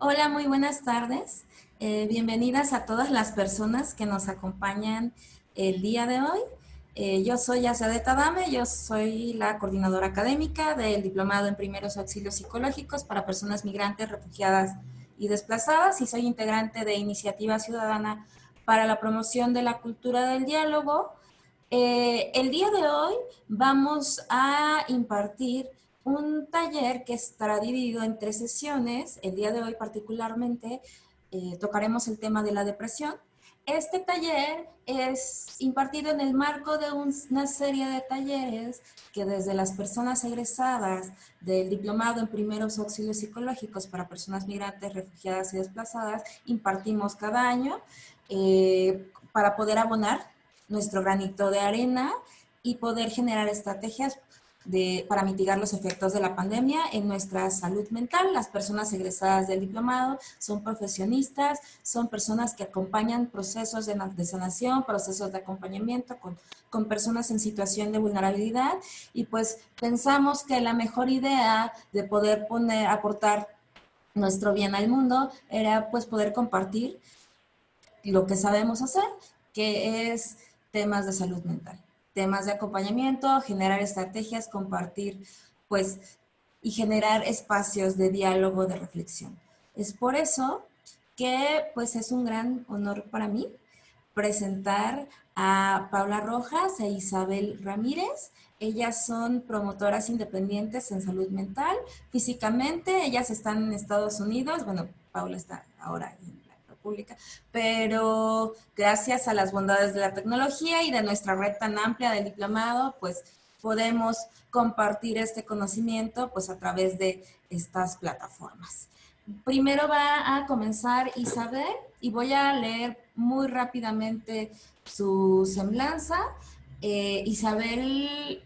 Hola, muy buenas tardes. Bienvenidas a todas las personas que nos acompañan el día de hoy. Yo soy Yasede Tadame, yo soy la coordinadora académica del Diplomado en Primeros Auxilios Psicológicos para Personas Migrantes, Refugiadas y Desplazadas y soy integrante de Iniciativa Ciudadana para la Promoción de la Cultura del Diálogo. El día de hoy vamos a impartir un taller que estará dividido en 3 sesiones. El día de hoy particularmente tocaremos el tema de la depresión. Este taller es impartido en el marco de una serie de talleres que desde las personas egresadas del Diplomado en Primeros Auxilios Psicológicos para Personas Migrantes, Refugiadas y Desplazadas impartimos cada año para poder abonar nuestro granito de arena y poder generar estrategias para mitigar los efectos de la pandemia en nuestra salud mental. Las personas egresadas del diplomado son profesionistas, son personas que acompañan procesos de sanación, procesos de acompañamiento con personas en situación de vulnerabilidad y pues pensamos que la mejor idea de poder aportar nuestro bien al mundo era pues poder compartir lo que sabemos hacer, que es temas de salud mental, temas de acompañamiento, generar estrategias, compartir, pues, y generar espacios de diálogo, de reflexión. Es por eso que, pues, es un gran honor para mí presentar a Paula Rojas e Isabel Ramírez. Ellas son promotoras independientes en salud mental. Físicamente, ellas están en Estados Unidos. Bueno, Paula está ahora en la República, pero gracias a las bondades de la tecnología y de nuestra red tan amplia del diplomado, pues podemos compartir este conocimiento pues a través de estas plataformas. Primero va a comenzar Isabel y voy a leer muy rápidamente su semblanza. Isabel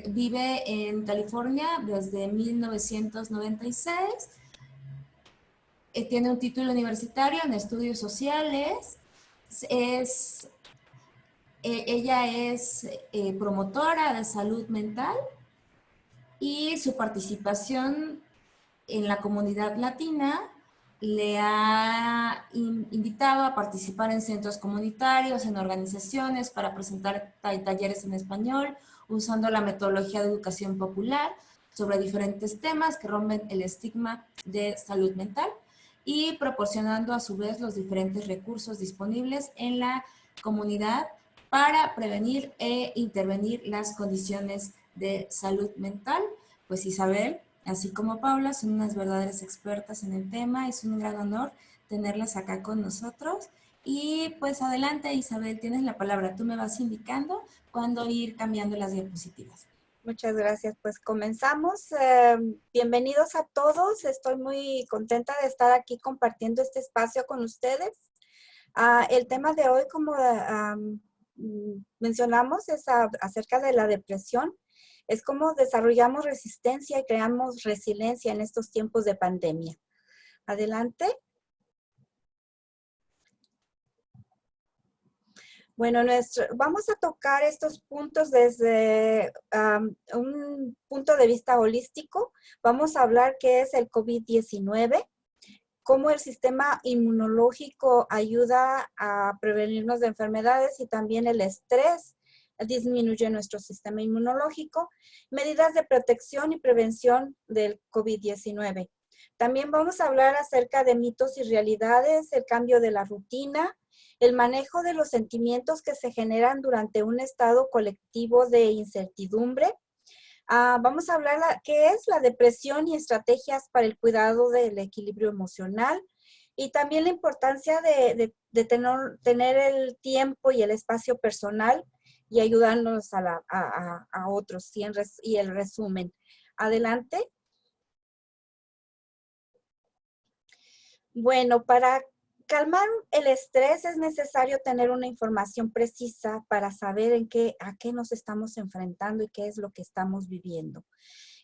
vive en California desde 1996. Tiene un título universitario en estudios sociales. Es, ella es promotora de salud mental y su participación en la comunidad latina le ha invitado a participar en centros comunitarios, en organizaciones para presentar talleres en español, usando la metodología de educación popular sobre diferentes temas que rompen el estigma de salud mental y proporcionando a su vez los diferentes recursos disponibles en la comunidad para prevenir e intervenir las condiciones de salud mental. Pues Isabel, así como Paula, son unas verdaderas expertas en el tema. Es un gran honor tenerlas acá con nosotros. Y pues adelante, Isabel, tienes la palabra. Tú me vas indicando cuándo ir cambiando las diapositivas. Muchas gracias. Pues comenzamos. Bienvenidos a todos. Estoy muy contenta de estar aquí compartiendo este espacio con ustedes. El tema de hoy, como mencionamos, es acerca de la depresión. Es cómo desarrollamos resistencia y creamos resiliencia en estos tiempos de pandemia. Adelante. Bueno, vamos a tocar estos puntos desde un punto de vista holístico. Vamos a hablar qué es el COVID-19, cómo el sistema inmunológico ayuda a prevenirnos de enfermedades y también el estrés disminuye nuestro sistema inmunológico, medidas de protección y prevención del COVID-19. También vamos a hablar acerca de mitos y realidades, el cambio de la rutina, el manejo de los sentimientos que se generan durante un estado colectivo de incertidumbre. Vamos a hablar qué es la depresión y estrategias para el cuidado del equilibrio emocional y también la importancia de tener el tiempo y el espacio personal y ayudarnos a otros y el resumen. Adelante. Bueno, para calmar el estrés es necesario tener una información precisa para saber a qué nos estamos enfrentando y qué es lo que estamos viviendo.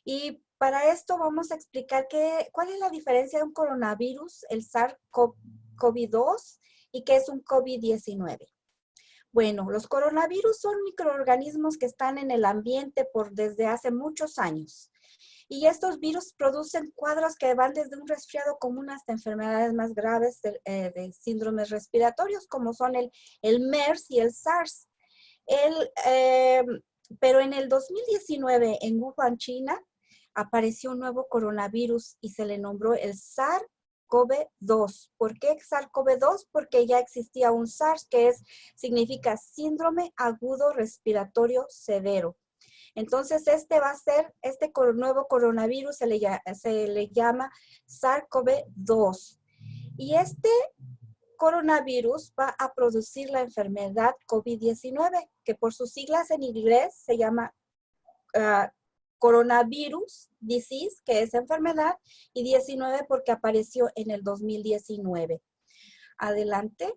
Y para esto vamos a explicar cuál es la diferencia de un coronavirus, el SARS-CoV-2 y qué es un COVID-19. Bueno, los coronavirus son microorganismos que están en el ambiente desde hace muchos años. Y estos virus producen cuadros que van desde un resfriado común hasta enfermedades más graves de síndromes respiratorios, como son el MERS y el SARS. El, eh, pero en el 2019, en Wuhan, China, apareció un nuevo coronavirus y se le nombró el SARS-CoV-2. ¿Por qué SARS-CoV-2? Porque ya existía un SARS, que significa síndrome agudo respiratorio severo. Entonces, este nuevo coronavirus se le llama SARS-CoV-2. Y este coronavirus va a producir la enfermedad COVID-19, que por sus siglas en inglés se llama coronavirus disease, que es enfermedad, y 19 porque apareció en el 2019. Adelante.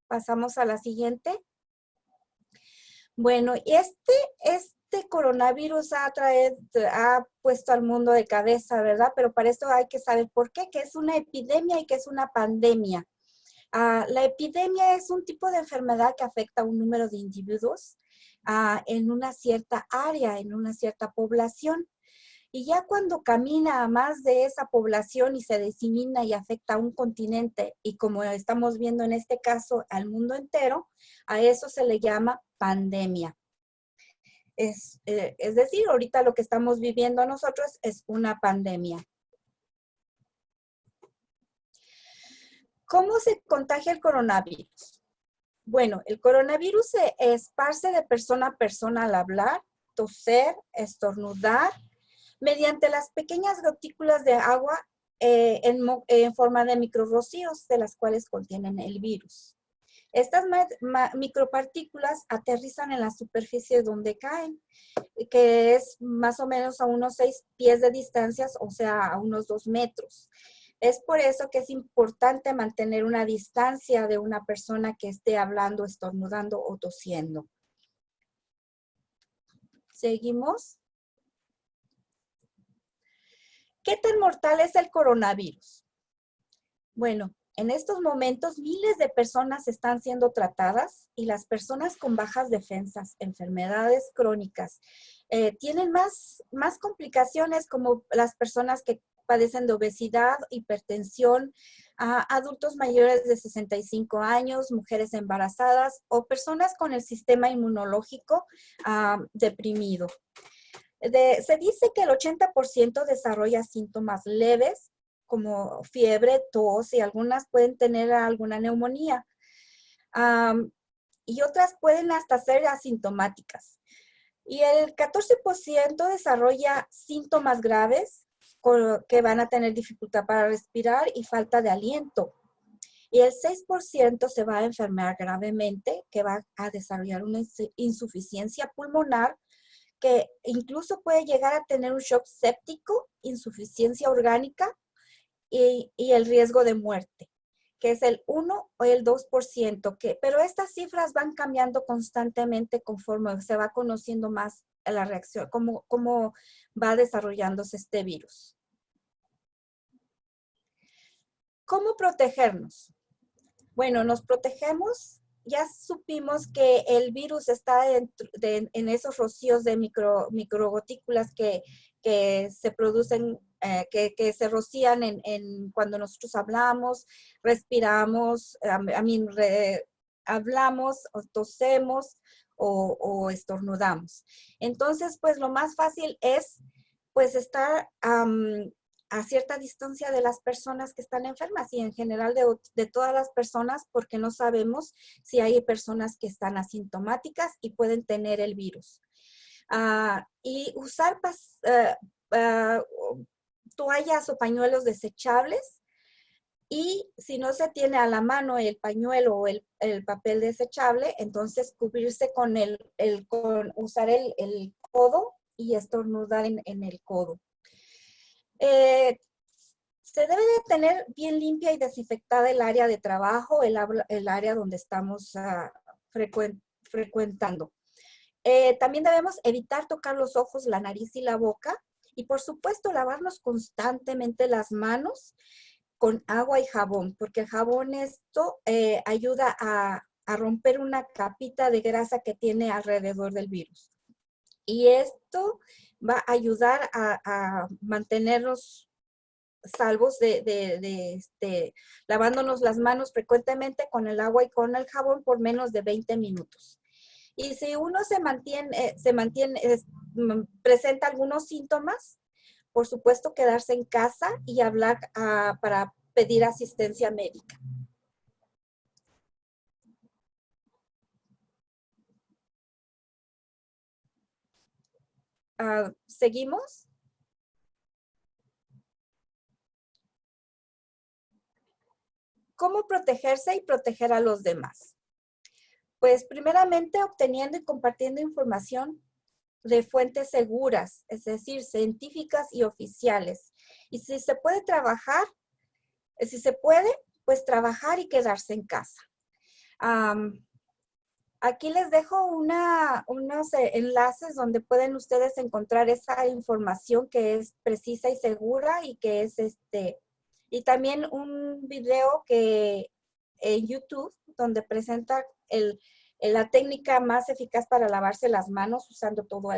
Pasamos a la siguiente. Bueno, este coronavirus ha puesto al mundo de cabeza, ¿verdad? Pero para esto hay que saber por qué, que es una epidemia y que es una pandemia. La epidemia es un tipo de enfermedad que afecta a un número de individuos en una cierta área, en una cierta población. Y ya cuando camina a más de esa población y se disemina y afecta a un continente, y como estamos viendo en este caso al mundo entero, a eso se le llama pandemia. Es decir, ahorita lo que estamos viviendo nosotros es una pandemia. ¿Cómo se contagia el coronavirus? Bueno, el coronavirus se esparce de persona a persona al hablar, toser, estornudar, mediante las pequeñas gotículas de agua en forma de microrrocíos, de las cuales contienen el virus. Estas micropartículas aterrizan en la superficie donde caen, que es más o menos a unos 6 pies de distancia, o sea, a unos 2 metros. Es por eso que es importante mantener una distancia de una persona que esté hablando, estornudando o tosiendo. Seguimos. ¿Qué tan mortal es el coronavirus? Bueno, en estos momentos miles de personas están siendo tratadas y las personas con bajas defensas, enfermedades crónicas, tienen más complicaciones, como las personas que padecen de obesidad, hipertensión, adultos mayores de 65 años, mujeres embarazadas o personas con el sistema inmunológico deprimido. Se dice que el 80% desarrolla síntomas leves, como fiebre, tos, y algunas pueden tener alguna neumonía. Y otras pueden hasta ser asintomáticas. Y el 14% desarrolla síntomas graves, que van a tener dificultad para respirar y falta de aliento. Y el 6% se va a enfermar gravemente, que va a desarrollar una insuficiencia pulmonar, que incluso puede llegar a tener un shock séptico, insuficiencia orgánica y el riesgo de muerte, que es el 1 o el 2%, pero estas cifras van cambiando constantemente conforme se va conociendo más la reacción, cómo va desarrollándose este virus. ¿Cómo protegernos? Bueno, nos protegemos. Ya supimos que el virus está en esos rocíos de microgotículas que se producen, que se rocían cuando nosotros hablamos, respiramos, hablamos, o tosemos o estornudamos. Entonces, pues lo más fácil es pues estar a cierta distancia de las personas que están enfermas y en general de todas las personas, porque no sabemos si hay personas que están asintomáticas y pueden tener el virus. Y usar toallas o pañuelos desechables, y si no se tiene a la mano el pañuelo o el papel desechable, entonces cubrirse con usar el codo y estornudar en el codo. Se debe de tener bien limpia y desinfectada el área de trabajo, el área donde estamos frecuentando. También debemos evitar tocar los ojos, la nariz y la boca, y por supuesto lavarnos constantemente las manos con agua y jabón, porque el jabón ayuda a romper una capita de grasa que tiene alrededor del virus. Y esto va a ayudar a mantenernos salvos lavándonos las manos frecuentemente con el agua y con el jabón por menos de 20 minutos. Y si uno presenta algunos síntomas, por supuesto quedarse en casa y hablar para pedir asistencia médica. ¿Seguimos? ¿Cómo protegerse y proteger a los demás? Pues primeramente obteniendo y compartiendo información de fuentes seguras, es decir, científicas y oficiales. Y si se puede trabajar, pues trabajar y quedarse en casa. Aquí les dejo unos enlaces donde pueden ustedes encontrar esa información que es precisa y segura y que es y también un video que en YouTube donde presenta la técnica más eficaz para lavarse las manos usando todo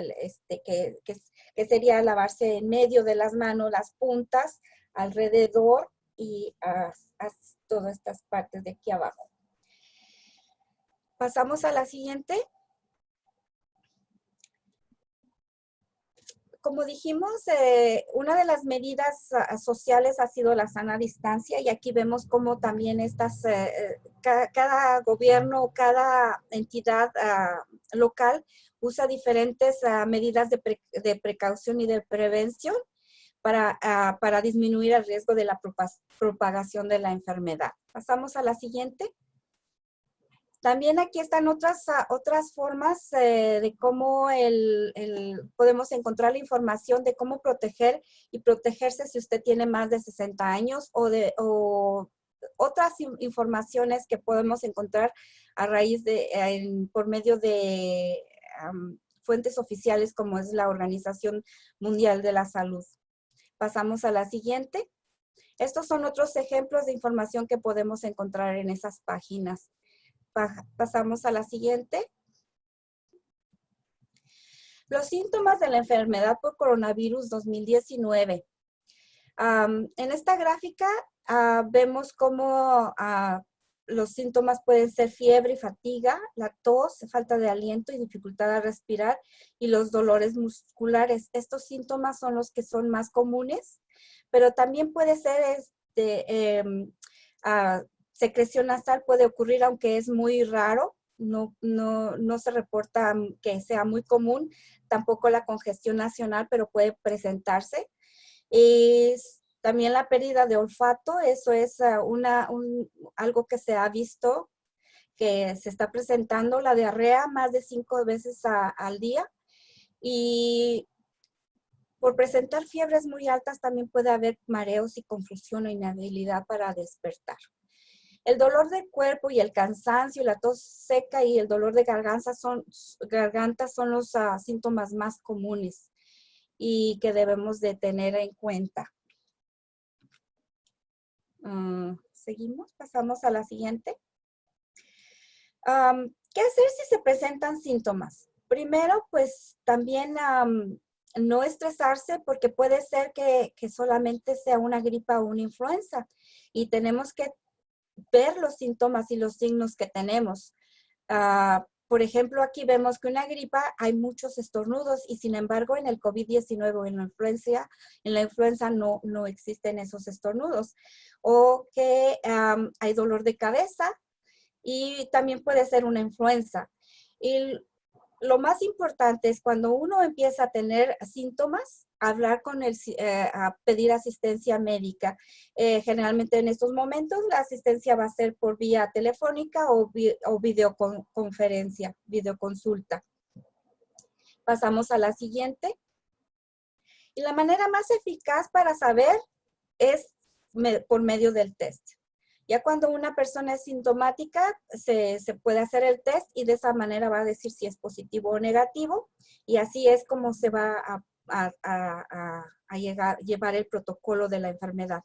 que sería lavarse en medio de las manos, las puntas, alrededor y todas estas partes de aquí abajo. Pasamos a la siguiente. Como dijimos, una de las medidas sociales ha sido la sana distancia y aquí vemos cómo también cada gobierno, cada entidad local usa diferentes medidas de precaución y de prevención para disminuir el riesgo de la propagación de la enfermedad. Pasamos a la siguiente. También aquí están otras formas de cómo podemos encontrar la información de cómo proteger y protegerse si usted tiene más de 60 años o otras informaciones que podemos encontrar a raíz por medio de fuentes oficiales como es la Organización Mundial de la Salud. Pasamos a la siguiente. Estos son otros ejemplos de información que podemos encontrar en esas páginas. Pasamos a la siguiente. Los síntomas de la enfermedad por coronavirus 2019. En esta gráfica vemos cómo los síntomas pueden ser fiebre y fatiga, la tos, falta de aliento y dificultad a respirar y los dolores musculares. Estos síntomas son los que son más comunes, pero también puede ser secreción nasal puede ocurrir, aunque es muy raro, no se reporta que sea muy común, tampoco la congestión nasional, pero puede presentarse. También la pérdida de olfato, eso es algo que se ha visto, que se está presentando, la diarrea más de 5 veces al día. Y por presentar fiebres muy altas también puede haber mareos y confusión o inhabilidad para despertar. El dolor de cuerpo y el cansancio, la tos seca y el dolor de garganta son los síntomas más comunes y que debemos de tener en cuenta. Seguimos, pasamos a la siguiente. ¿Qué hacer si se presentan síntomas? Primero, pues también no estresarse porque puede ser que solamente sea una gripa o una influenza y tenemos que ver los síntomas y los signos que tenemos. Por ejemplo, aquí vemos que una gripa hay muchos estornudos y sin embargo en el COVID-19 o en la influenza no existen esos estornudos. O que hay dolor de cabeza y también puede ser una influenza. Y lo más importante es cuando uno empieza a tener síntomas, hablar a pedir asistencia médica. Generalmente en estos momentos la asistencia va a ser por vía telefónica o videoconferencia, videoconsulta. Pasamos a la siguiente. Y la manera más eficaz para saber es por medio del test. Ya cuando una persona es sintomática, se puede hacer el test y de esa manera va a decir si es positivo o negativo. Y así es como se va a llevar el protocolo de la enfermedad.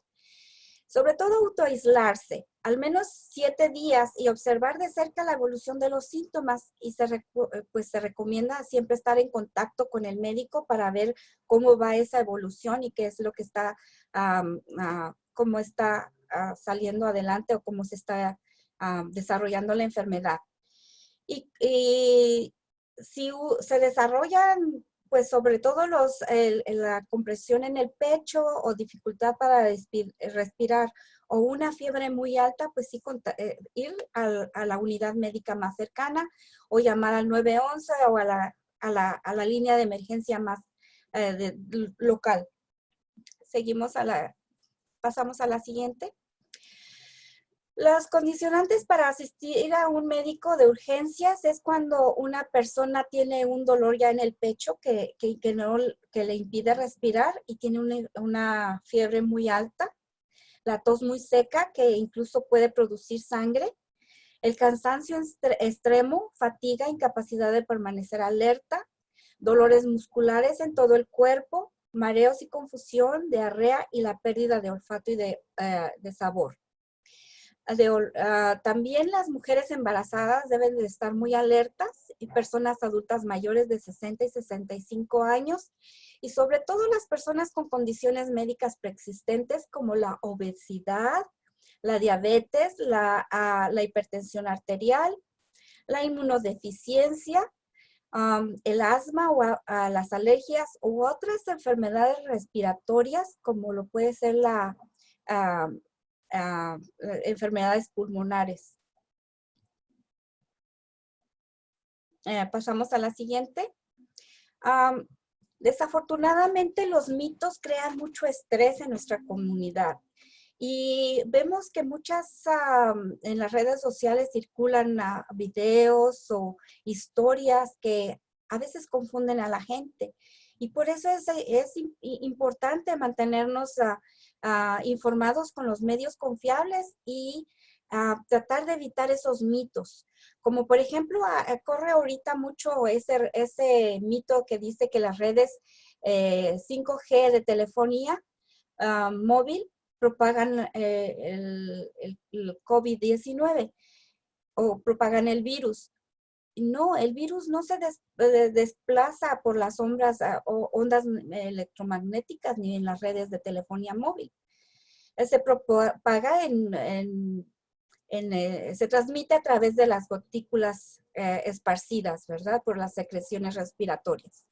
Sobre todo autoaislarse, al menos 7 días y observar de cerca la evolución de los síntomas y pues se recomienda siempre estar en contacto con el médico para ver cómo va esa evolución y qué es lo que está, cómo está saliendo adelante o cómo se está desarrollando la enfermedad. Y si se desarrollan, pues sobre todo la compresión en el pecho o dificultad para respirar o una fiebre muy alta, pues sí ir a la unidad médica más cercana o llamar al 911 o a la línea de emergencia más local. Pasamos a la siguiente. Los condicionantes para asistir a un médico de urgencias es cuando una persona tiene un dolor ya en el pecho que le impide respirar y tiene una fiebre muy alta, la tos muy seca que incluso puede producir sangre, el cansancio extremo, fatiga, incapacidad de permanecer alerta, dolores musculares en todo el cuerpo, mareos y confusión, diarrea y la pérdida de olfato y de sabor. También las mujeres embarazadas deben de estar muy alertas y personas adultas mayores de 60 y 65 años y sobre todo las personas con condiciones médicas preexistentes como la obesidad, la diabetes, la hipertensión arterial, la inmunodeficiencia, el asma o las alergias u otras enfermedades respiratorias como lo puede ser enfermedades pulmonares. Pasamos a la siguiente. Desafortunadamente, los mitos crean mucho estrés en nuestra comunidad. Y vemos que en las redes sociales circulan videos o historias que a veces confunden a la gente. Y por eso es importante mantenernos informados con los medios confiables y tratar de evitar esos mitos. Como por ejemplo, corre ahorita mucho ese mito que dice que las redes 5G de telefonía móvil propagan el COVID-19 o propagan el virus. No, el virus no se desplaza por las o ondas electromagnéticas ni en las redes de telefonía móvil. Se propaga se transmite a través de las gotículas esparcidas, ¿verdad? Por las secreciones respiratorias.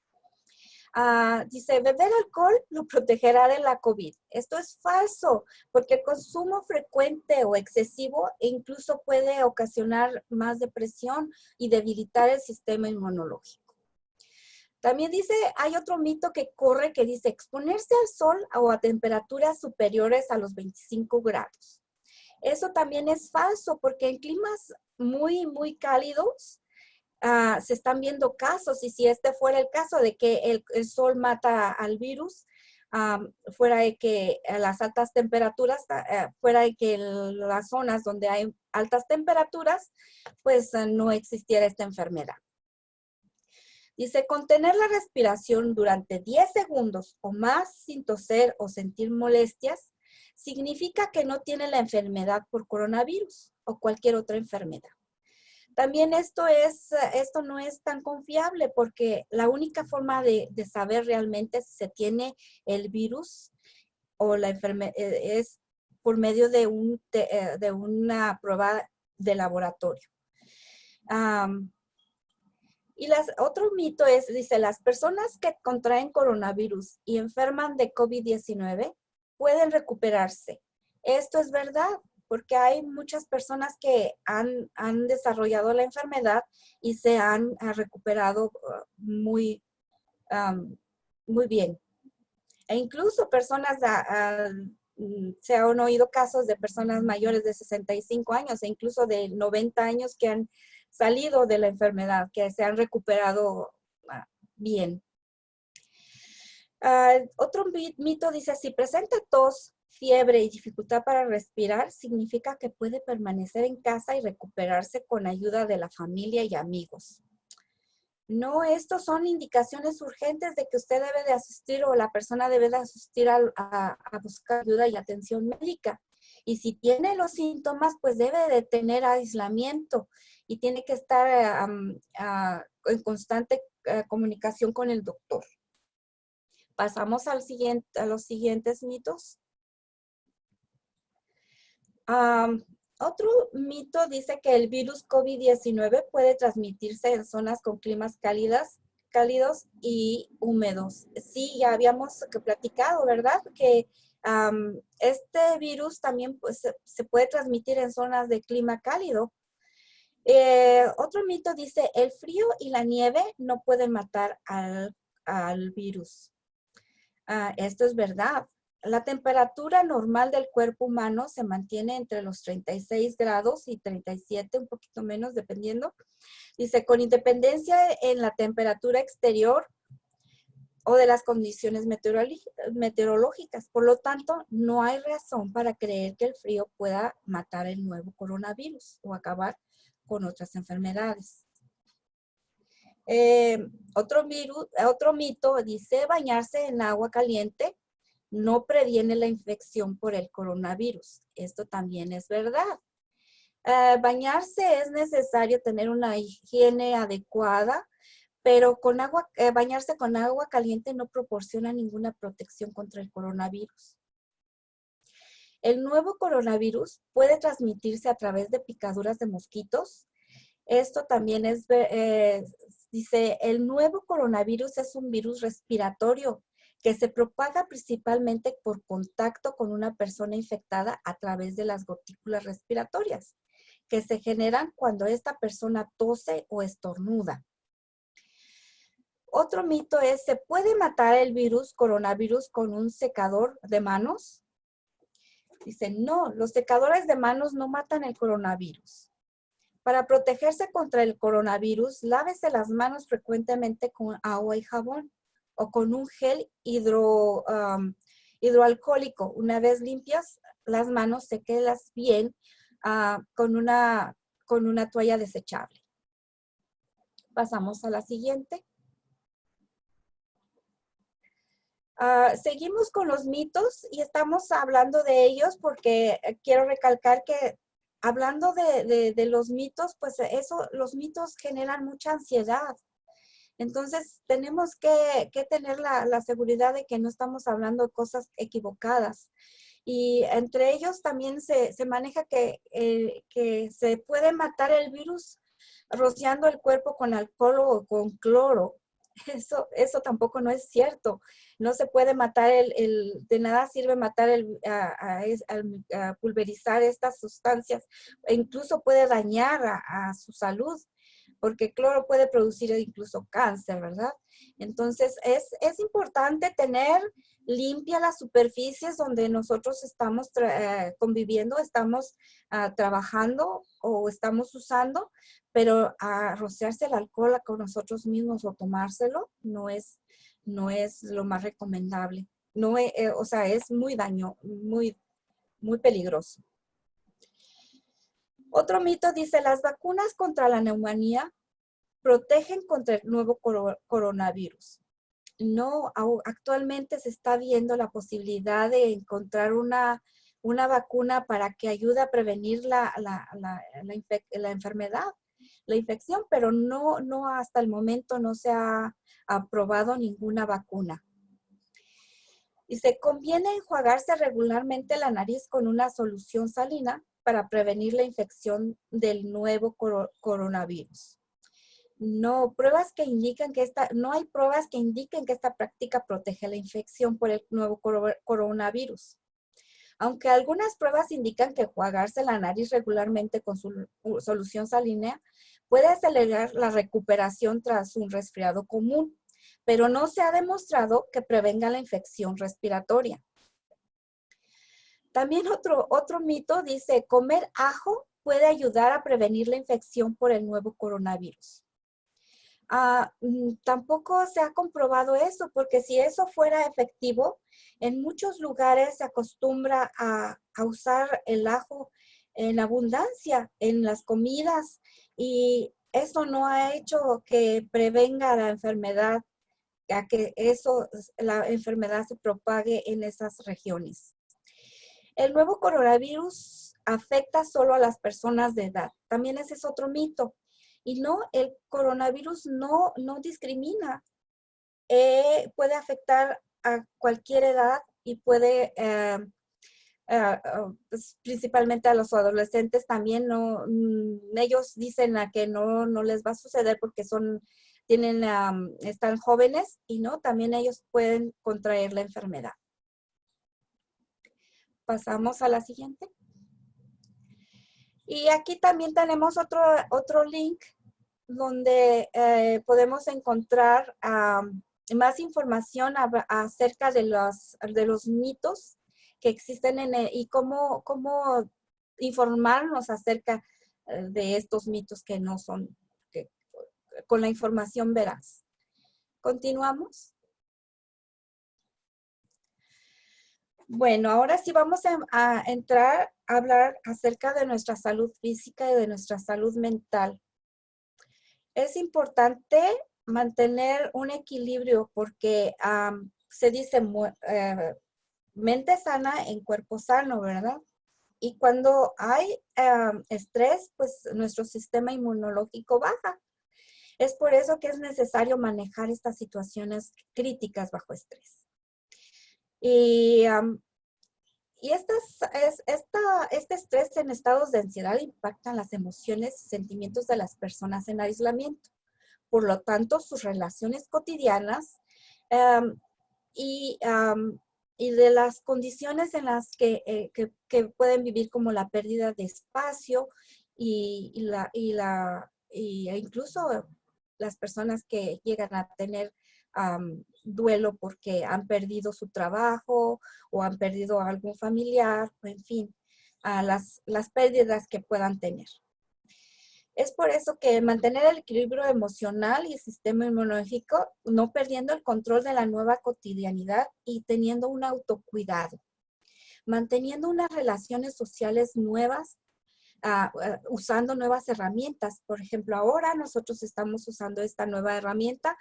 Dice, beber alcohol lo protegerá de la COVID. Esto es falso, porque el consumo frecuente o excesivo incluso puede ocasionar más depresión y debilitar el sistema inmunológico. También dice, hay otro mito que corre que dice, exponerse al sol o a temperaturas superiores a los 25 grados. Eso también es falso, porque en climas muy, muy cálidos, se están viendo casos, y si este fuera el caso de que el sol mata al virus, fuera de que las altas temperaturas, fuera de que las zonas donde hay altas temperaturas, pues no existiera esta enfermedad. Dice, contener la respiración durante 10 segundos o más sin toser o sentir molestias significa que no tiene la enfermedad por coronavirus o cualquier otra enfermedad. También esto no es tan confiable porque la única forma de saber realmente si se tiene el virus o la enfermedad es por medio de una prueba de laboratorio. Otro mito dice, las personas que contraen coronavirus y enferman de COVID-19 pueden recuperarse. Esto es verdad, porque hay muchas personas que han desarrollado la enfermedad y se han recuperado muy bien. E incluso se han oído casos de personas mayores de 65 años e incluso de 90 años que han salido de la enfermedad, que se han recuperado bien. Otro mito dice, si presenta tos, fiebre y dificultad para respirar, significa que puede permanecer en casa y recuperarse con ayuda de la familia y amigos. No, estos son indicaciones urgentes de que usted debe de asistir o la persona debe de asistir a buscar ayuda y atención médica. Y si tiene los síntomas, pues debe de tener aislamiento y tiene que estar en constante comunicación con el doctor. Pasamos a los siguientes mitos. Otro mito dice que el virus COVID-19 puede transmitirse en zonas con climas cálidos y húmedos. Sí, ya habíamos platicado, ¿verdad? Que este virus también pues, se puede transmitir en zonas de clima cálido. Otro mito dice, el frío y la nieve no pueden matar al virus. Esto es verdad. La temperatura normal del cuerpo humano se mantiene entre los 36 grados y 37, un poquito menos dependiendo. Dice, con independencia en la temperatura exterior o de las condiciones meteorológicas. Por lo tanto, no hay razón para creer que el frío pueda matar el nuevo coronavirus o acabar con otras enfermedades. Otro mito dice, bañarse en agua caliente no previene la infección por el coronavirus. Esto también es verdad. Bañarse es necesario tener una higiene adecuada, pero bañarse con agua caliente no proporciona ninguna protección contra el coronavirus. El nuevo coronavirus puede transmitirse a través de picaduras de mosquitos. Esto también dice, el nuevo coronavirus es un virus respiratorio que se propaga principalmente por contacto con una persona infectada a través de las gotículas respiratorias, que se generan cuando esta persona tose o estornuda. Otro mito es, ¿se puede matar el coronavirus con un secador de manos? Dice, no, los secadores de manos no matan el coronavirus. Para protegerse contra el coronavirus, lávese las manos frecuentemente con agua y jabón o con un gel hidroalcohólico. Una vez limpias las manos, séquelas bien con una toalla desechable. Pasamos a la siguiente. Seguimos con los mitos y estamos hablando de ellos porque quiero recalcar que hablando de los mitos, pues los mitos generan mucha ansiedad. Entonces, tenemos que tener la seguridad de que no estamos hablando de cosas equivocadas. Y entre ellos también se maneja que se puede matar el virus rociando el cuerpo con alcohol o con cloro. Eso tampoco no es cierto. No se puede matar de nada sirve matar a pulverizar estas sustancias. E incluso puede dañar a su salud, porque el cloro puede producir incluso cáncer, ¿verdad? Entonces, es importante tener limpia las superficies donde nosotros estamos conviviendo, estamos trabajando o estamos usando, pero rociarse el alcohol con nosotros mismos o tomárselo no es lo más recomendable. No, o sea, es muy muy peligroso. Otro mito dice, las vacunas contra la neumonía protegen contra el nuevo coronavirus. No, actualmente se está viendo la posibilidad de encontrar una vacuna para que ayude a prevenir la enfermedad, la infección, pero no hasta el momento no se ha aprobado ninguna vacuna. Y se conviene enjuagarse regularmente la nariz con una solución salina para prevenir la infección del nuevo coronavirus. No hay pruebas que indiquen que esta práctica protege la infección por el nuevo coronavirus. Aunque algunas pruebas indican que enjuagarse la nariz regularmente con su solución salina puede acelerar la recuperación tras un resfriado común, pero no se ha demostrado que prevenga la infección respiratoria. También otro mito dice, comer ajo puede ayudar a prevenir la infección por el nuevo coronavirus. Tampoco se ha comprobado eso, porque si eso fuera efectivo, en muchos lugares se acostumbra a usar el ajo en abundancia en las comidas y eso no ha hecho que prevenga la enfermedad, la enfermedad se propague en esas regiones. el nuevo coronavirus afecta solo a las personas de edad. También ese es otro mito. Y no, el coronavirus no discrimina. Puede afectar a cualquier edad y puede, pues, principalmente a los adolescentes también, no, ellos dicen a que no les va a suceder porque están jóvenes y no, también ellos pueden contraer la enfermedad. Pasamos a la siguiente. Y aquí también tenemos otro link donde podemos encontrar más información acerca de los mitos que existen y cómo informarnos acerca de estos mitos que no son, con la información veraz. ¿Continuamos? Bueno, ahora sí vamos a entrar a hablar acerca de nuestra salud física y de nuestra salud mental. Es importante mantener un equilibrio porque se dice mente sana en cuerpo sano, ¿verdad? Y cuando hay estrés, pues nuestro sistema inmunológico baja. Es por eso que es necesario manejar estas situaciones críticas bajo estrés. Y este estrés en estados de ansiedad impactan las emociones y sentimientos de las personas en aislamiento. Por lo tanto, sus relaciones cotidianas y de las condiciones en las que pueden vivir, como la pérdida de espacio e incluso las personas que llegan a tener duelo porque han perdido su trabajo o han perdido a algún familiar, en fin, las pérdidas que puedan tener. Es por eso que mantener el equilibrio emocional y el sistema inmunológico, no perdiendo el control de la nueva cotidianidad y teniendo un autocuidado, manteniendo unas relaciones sociales nuevas, usando nuevas herramientas. Por ejemplo, ahora nosotros estamos usando esta nueva herramienta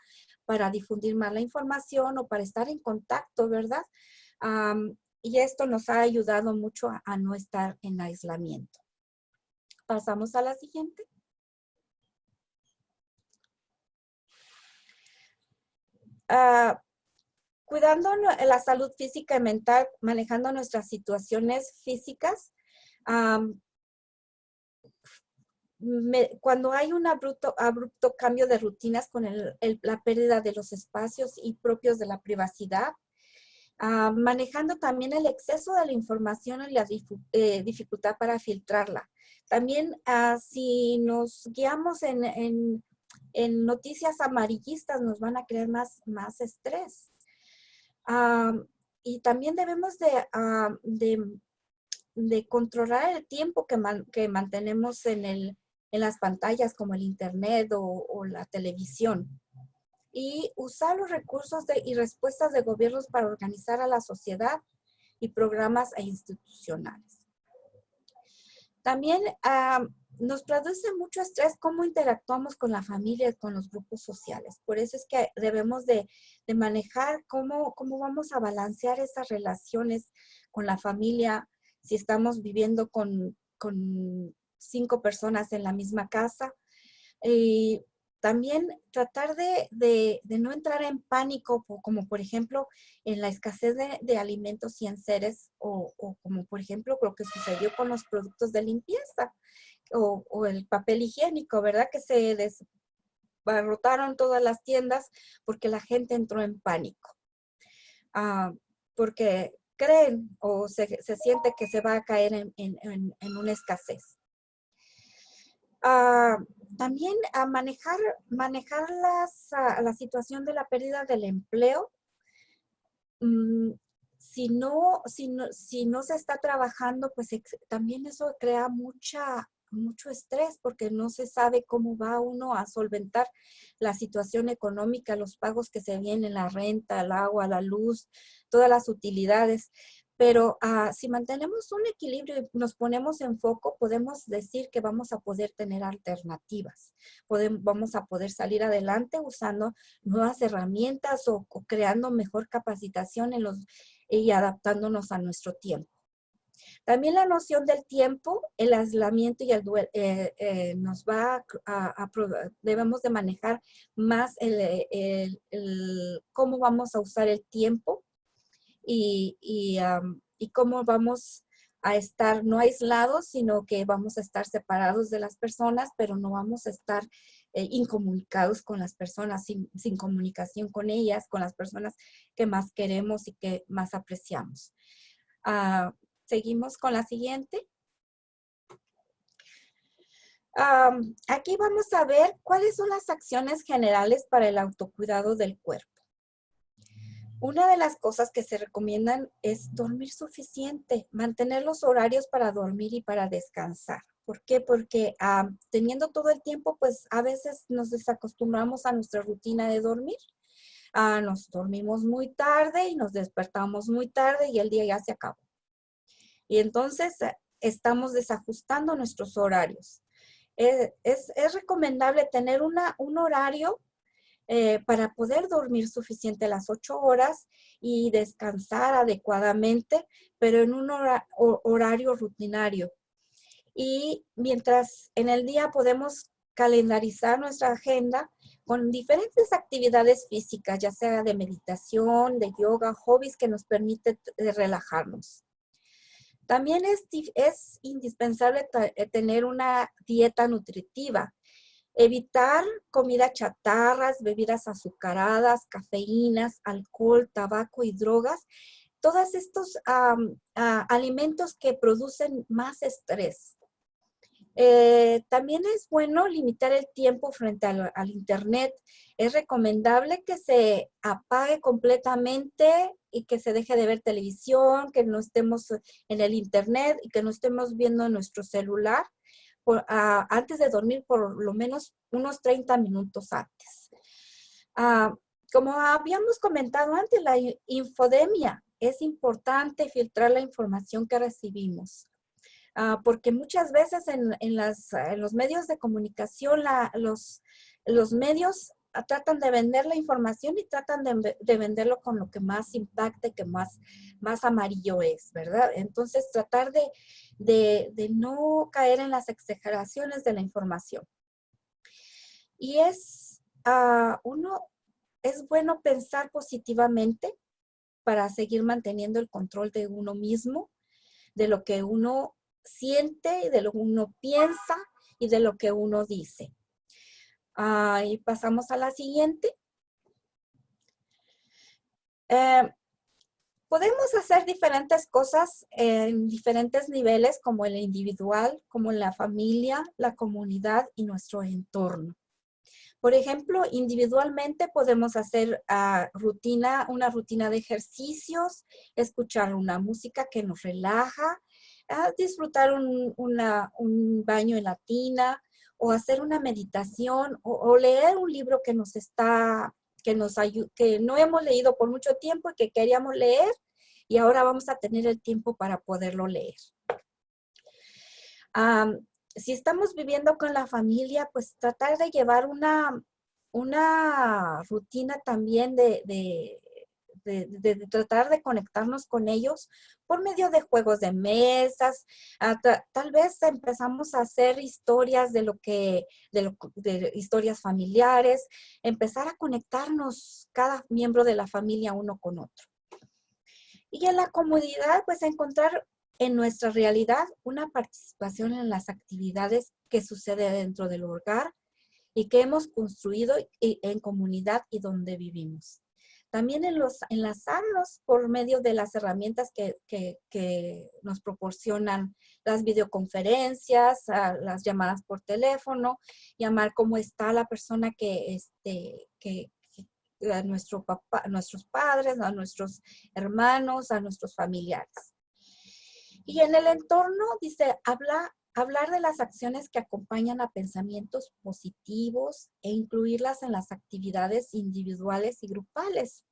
para difundir más la información o para estar en contacto, ¿verdad? Y esto nos ha ayudado mucho a no estar en aislamiento. Pasamos a la siguiente. Cuidando la salud física y mental, manejando nuestras situaciones físicas, cuando hay un abrupto cambio de rutinas con la pérdida de los espacios y propios de la privacidad, manejando también el exceso de la información y la dificultad para filtrarla. También si nos guiamos en noticias amarillistas, nos van a crear más estrés. Y también debemos de controlar el tiempo que mantenemos en las pantallas, como el internet o la televisión. Y usar los recursos y respuestas de gobiernos para organizar a la sociedad y programas institucionales. También nos produce mucho estrés cómo interactuamos con la familia y con los grupos sociales. Por eso es que debemos de manejar cómo vamos a balancear esas relaciones con la familia, si estamos viviendo con 5 personas en la misma casa. Y también tratar de no entrar en pánico, como por ejemplo en la escasez de alimentos y enseres, o como por ejemplo lo que sucedió con los productos de limpieza o el papel higiénico, ¿verdad? Que se desbarrotaron todas las tiendas porque la gente entró en pánico. Porque creen o se siente que se va a caer en una escasez. También a manejar la situación de la pérdida del empleo. Si no se está trabajando, pues también eso crea mucho estrés porque no se sabe cómo va uno a solventar la situación económica, los pagos que se vienen, la renta, el agua, la luz, todas las utilidades. Pero si mantenemos un equilibrio y nos ponemos en foco, podemos decir que vamos a poder tener alternativas. Vamos a poder salir adelante usando nuevas herramientas o creando mejor capacitación y adaptándonos a nuestro tiempo. También la noción del tiempo, el aislamiento y el duelo, nos va debemos de manejar más cómo vamos a usar el tiempo y cómo vamos a estar no aislados, sino que vamos a estar separados de las personas, pero no vamos a estar incomunicados con las personas, sin comunicación con ellas, con las personas que más queremos y que más apreciamos. Seguimos con la siguiente. Aquí vamos a ver cuáles son las acciones generales para el autocuidado del cuerpo. Una de las cosas que se recomiendan es dormir suficiente, mantener los horarios para dormir y para descansar. ¿Por qué? Porque teniendo todo el tiempo, pues a veces nos desacostumbramos a nuestra rutina de dormir. Nos dormimos muy tarde y nos despertamos muy tarde y el día ya se acabó. Y entonces estamos desajustando nuestros horarios. Es recomendable tener un horario para poder dormir suficiente las 8 horas y descansar adecuadamente, pero en un horario rutinario. Y mientras en el día podemos calendarizar nuestra agenda con diferentes actividades físicas, ya sea de meditación, de yoga, hobbies que nos permiten relajarnos. También es indispensable tener una dieta nutritiva. Evitar comida chatarras, bebidas azucaradas, cafeínas, alcohol, tabaco y drogas. Todos estos alimentos que producen más estrés. También es bueno limitar el tiempo frente al internet. Es recomendable que se apague completamente y que se deje de ver televisión, que no estemos en el internet y que no estemos viendo nuestro celular antes de dormir por lo menos unos 30 minutos antes. Como habíamos comentado antes, la infodemia. Es importante filtrar la información que recibimos. Porque muchas veces en los medios de comunicación, los medios tratan de vender la información y tratan de venderlo con lo que más impacte, que más amarillo es, ¿verdad? Entonces, tratar de no caer en las exageraciones de la información. Y es bueno pensar positivamente para seguir manteniendo el control de uno mismo, de lo que uno siente, de lo que uno piensa y de lo que uno dice. Y pasamos a la siguiente. Podemos hacer diferentes cosas en diferentes niveles, como el individual, como en la familia, la comunidad y nuestro entorno. Por ejemplo, individualmente podemos hacer una rutina de ejercicios, escuchar una música que nos relaja, disfrutar un baño en la tina, o hacer una meditación, o leer un libro que que no hemos leído por mucho tiempo y que queríamos leer, y ahora vamos a tener el tiempo para poderlo leer. Si estamos viviendo con la familia, pues tratar de llevar una rutina también de tratar de conectarnos con ellos por medio de juegos de mesas. Tal vez empezamos a hacer historias de historias familiares, empezar a conectarnos cada miembro de la familia uno con otro. Y en la comunidad, pues encontrar en nuestra realidad una participación en las actividades que sucede dentro del hogar y que hemos construido en comunidad y donde vivimos. También enlazarnos por medio de las herramientas que nos proporcionan las videoconferencias, las llamadas por teléfono, llamar cómo está la persona a nuestro papá, a nuestros padres, a nuestros hermanos, a nuestros familiares. Y en el entorno, dice, hablar de las acciones que acompañan a pensamientos positivos e incluirlas en las actividades individuales y grupales.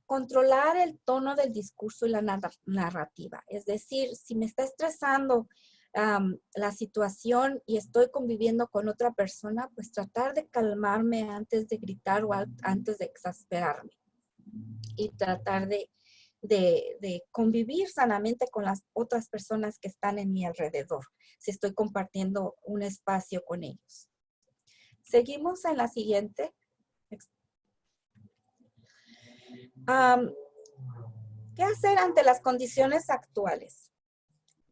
Controlar el tono del discurso y la narrativa. Es decir, si me está estresando la situación y estoy conviviendo con otra persona, pues tratar de calmarme antes de gritar o antes de exasperarme. Y tratar de de convivir sanamente con las otras personas que están en mi alrededor, si estoy compartiendo un espacio con ellos. Seguimos en la siguiente. ¿Qué hacer ante las condiciones actuales?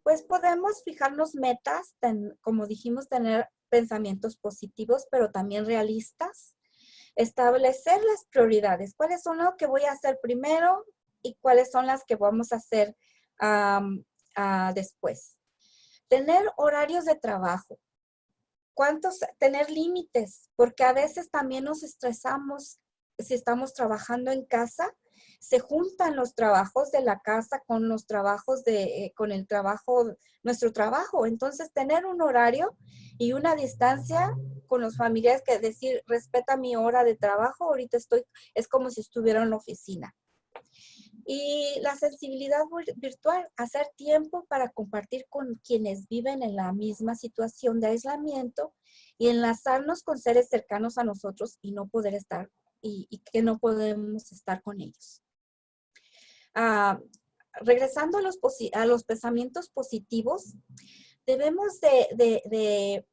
Pues podemos fijarnos metas, como dijimos, tener pensamientos positivos, pero también realistas. Establecer las prioridades. ¿Cuáles son lo que voy a hacer primero y cuáles son las que vamos a hacer después? Tener horarios de trabajo. Tener límites, porque a veces también nos estresamos si estamos trabajando en casa. Se juntan los trabajos de la casa con los trabajos con el trabajo, nuestro trabajo. Entonces, tener un horario y una distancia con los familiares, que decir, respeta mi hora de trabajo, ahorita es como si estuviera en la oficina. Y la sensibilidad virtual, hacer tiempo para compartir con quienes viven en la misma situación de aislamiento y enlazarnos con seres cercanos a nosotros y no poder estar, y que no podemos estar con ellos. Regresando a los pensamientos positivos, debemos de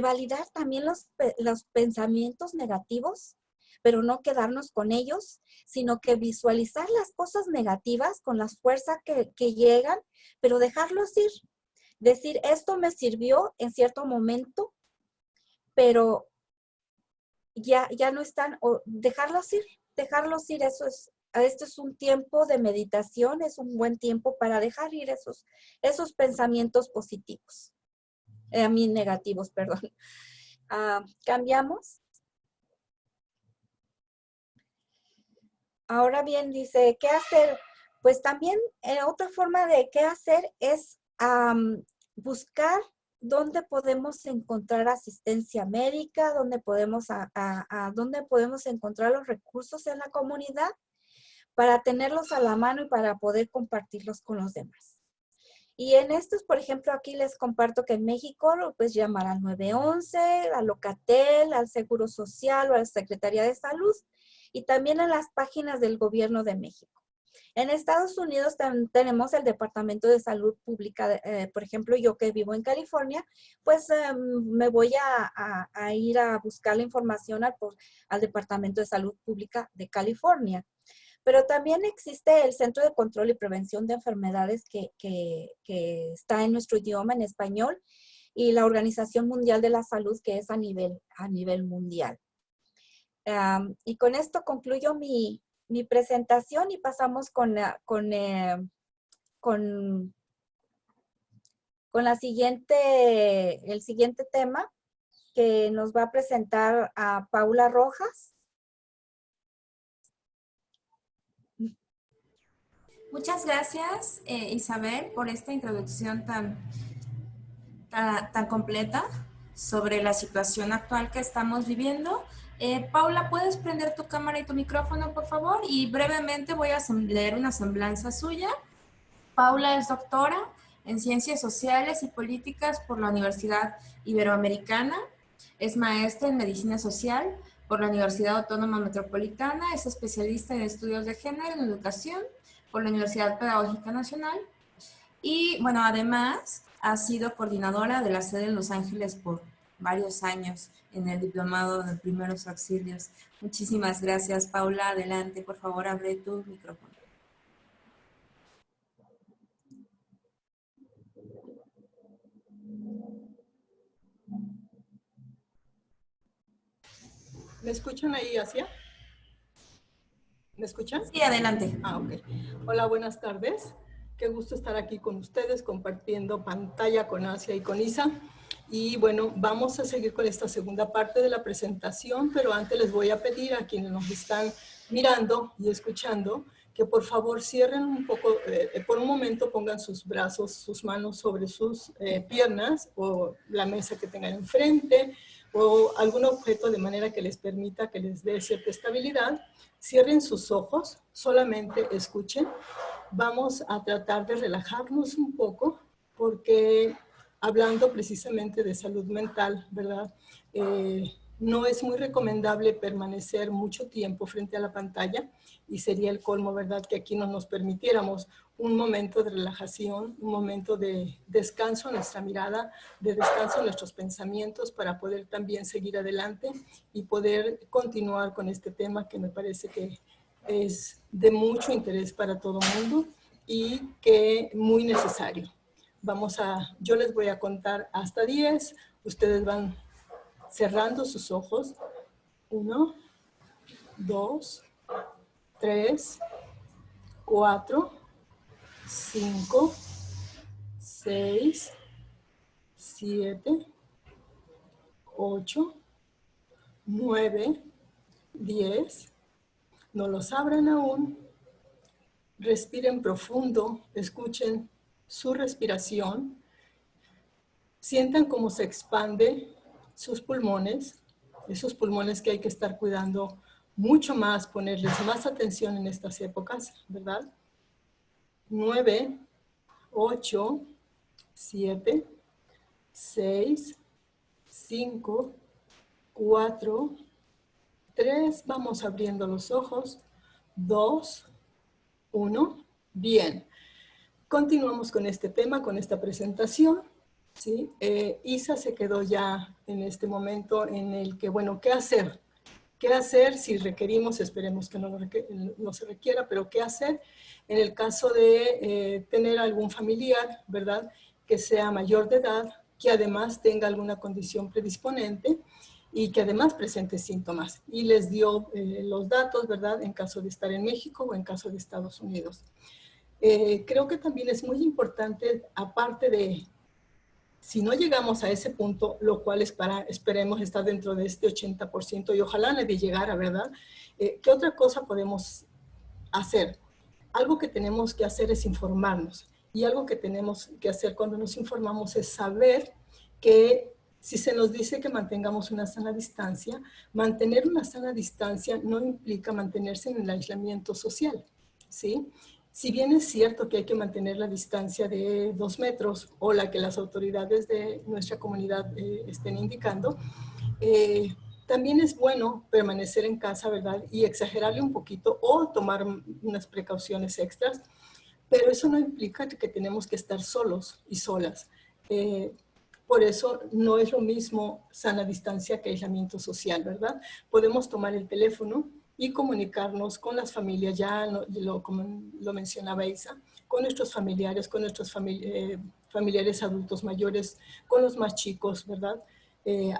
validar también los pensamientos negativos, pero no quedarnos con ellos, sino que visualizar las cosas negativas con las fuerzas que llegan, pero dejarlos ir. Decir, esto me sirvió en cierto momento, pero ya no están, o dejarlos ir, esto es un tiempo de meditación, es un buen tiempo para dejar ir esos pensamientos positivos, negativos, perdón. Cambiamos. Ahora bien, dice, ¿qué hacer? Pues también otra forma de qué hacer es buscar dónde podemos encontrar asistencia médica, dónde podemos encontrar los recursos en la comunidad para tenerlos a la mano y para poder compartirlos con los demás. Y en estos, por ejemplo, aquí les comparto que en México, pues llamar al 911, a Locatel, al Seguro Social o a la Secretaría de Salud, y también en las páginas del Gobierno de México. En Estados Unidos tenemos el Departamento de Salud Pública, por ejemplo, yo que vivo en California, pues me voy a ir a buscar la información al Departamento de Salud Pública de California. Pero también existe el Centro de Control y Prevención de Enfermedades que está en nuestro idioma, en español, y la Organización Mundial de la Salud, que es a nivel mundial. Y con esto concluyo mi presentación y pasamos con el siguiente tema que nos va a presentar a Paula Rojas. Muchas gracias, Isabel, por esta introducción tan completa sobre la situación actual que estamos viviendo. Paula, ¿puedes prender tu cámara y tu micrófono, por favor? Y brevemente voy a leer una semblanza suya. Paula es doctora en Ciencias Sociales y Políticas por la Universidad Iberoamericana. Es maestra en Medicina Social por la Universidad Autónoma Metropolitana. Es especialista en estudios de género en educación por la Universidad Pedagógica Nacional. Y bueno, además ha sido coordinadora de la sede en Los Ángeles por varios años en el diplomado de primeros auxilios. Muchísimas gracias, Paula. Adelante, por favor, abre tu micrófono. ¿Me escuchan ahí, Asia? ¿Me escuchan? Sí, adelante. Ok. Hola, buenas tardes. Qué gusto estar aquí con ustedes compartiendo pantalla con Asia y con Isa. Y bueno, vamos a seguir con esta segunda parte de la presentación, pero antes les voy a pedir a quienes nos están mirando y escuchando que por favor cierren un poco, por un momento pongan sus brazos, sus manos sobre sus piernas o la mesa que tengan enfrente o algún objeto de manera que les permita que les dé cierta estabilidad. Cierren sus ojos, solamente escuchen. Vamos a tratar de relajarnos un poco porque hablando precisamente de salud mental, ¿verdad? no es muy recomendable permanecer mucho tiempo frente a la pantalla y sería el colmo, ¿verdad?, que aquí no nos permitiéramos un momento de relajación, un momento de descanso en nuestra mirada, de descanso en nuestros pensamientos para poder también seguir adelante y poder continuar con este tema que me parece que es de mucho interés para todo el mundo y que muy necesario. Yo les voy a contar hasta 10, ustedes van cerrando sus ojos. 1, 2, 3, 4, 5, 6, 7, 8, 9, 10. No los abran aún. Respiren profundo, escuchen su respiración. Sientan cómo se expande sus pulmones, esos pulmones que hay que estar cuidando mucho más, ponerles más atención en estas épocas, ¿verdad? 9, 8, 7, 6, 5, 4, 3, vamos abriendo los ojos, 2, 1, bien. Continuamos con este tema, con esta presentación, ¿sí? Isa se quedó ya en este momento en el que, bueno, ¿qué hacer? ¿Qué hacer si requerimos? Esperemos que no se requiera, pero ¿qué hacer en el caso de tener algún familiar, ¿verdad?, que sea mayor de edad, que además tenga alguna condición predisponente y que además presente síntomas. Y les dio los datos, ¿verdad?, en caso de estar en México o en caso de Estados Unidos. Creo que también es muy importante, aparte de, si no llegamos a ese punto, lo cual esperemos estar dentro de este 80% y ojalá nadie llegara, ¿verdad? ¿Qué otra cosa podemos hacer? Algo que tenemos que hacer es informarnos. Y algo que tenemos que hacer cuando nos informamos es saber que si se nos dice que mantengamos una sana distancia, mantener una sana distancia no implica mantenerse en el aislamiento social, ¿sí? Si bien es cierto que hay que mantener la distancia de 2 metros o la que las autoridades de nuestra comunidad estén indicando, también es bueno permanecer en casa, ¿verdad? Y exagerarle un poquito o tomar unas precauciones extras, pero eso no implica que tenemos que estar solos y solas. Por eso no es lo mismo sana distancia que aislamiento social, ¿verdad? Podemos tomar el teléfono y comunicarnos con las familias, como lo mencionaba Isa, con nuestros familiares, con nuestros familiares adultos mayores, con los más chicos, ¿verdad?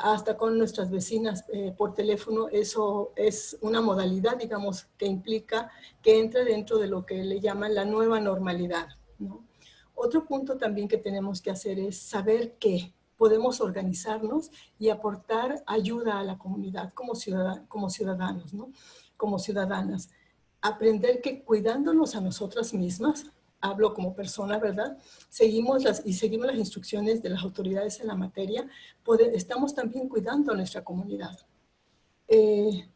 Hasta con nuestras vecinas por teléfono. Eso es una modalidad, digamos, que implica que entra dentro de lo que le llaman la nueva normalidad, ¿no? Otro punto también que tenemos que hacer es saber que podemos organizarnos y aportar ayuda a la comunidad como ciudadanos, ¿no? Como ciudadanas. Aprender que cuidándonos a nosotras mismas, hablo como persona, ¿verdad? Seguimos las instrucciones de las autoridades en la materia, estamos también cuidando a nuestra comunidad.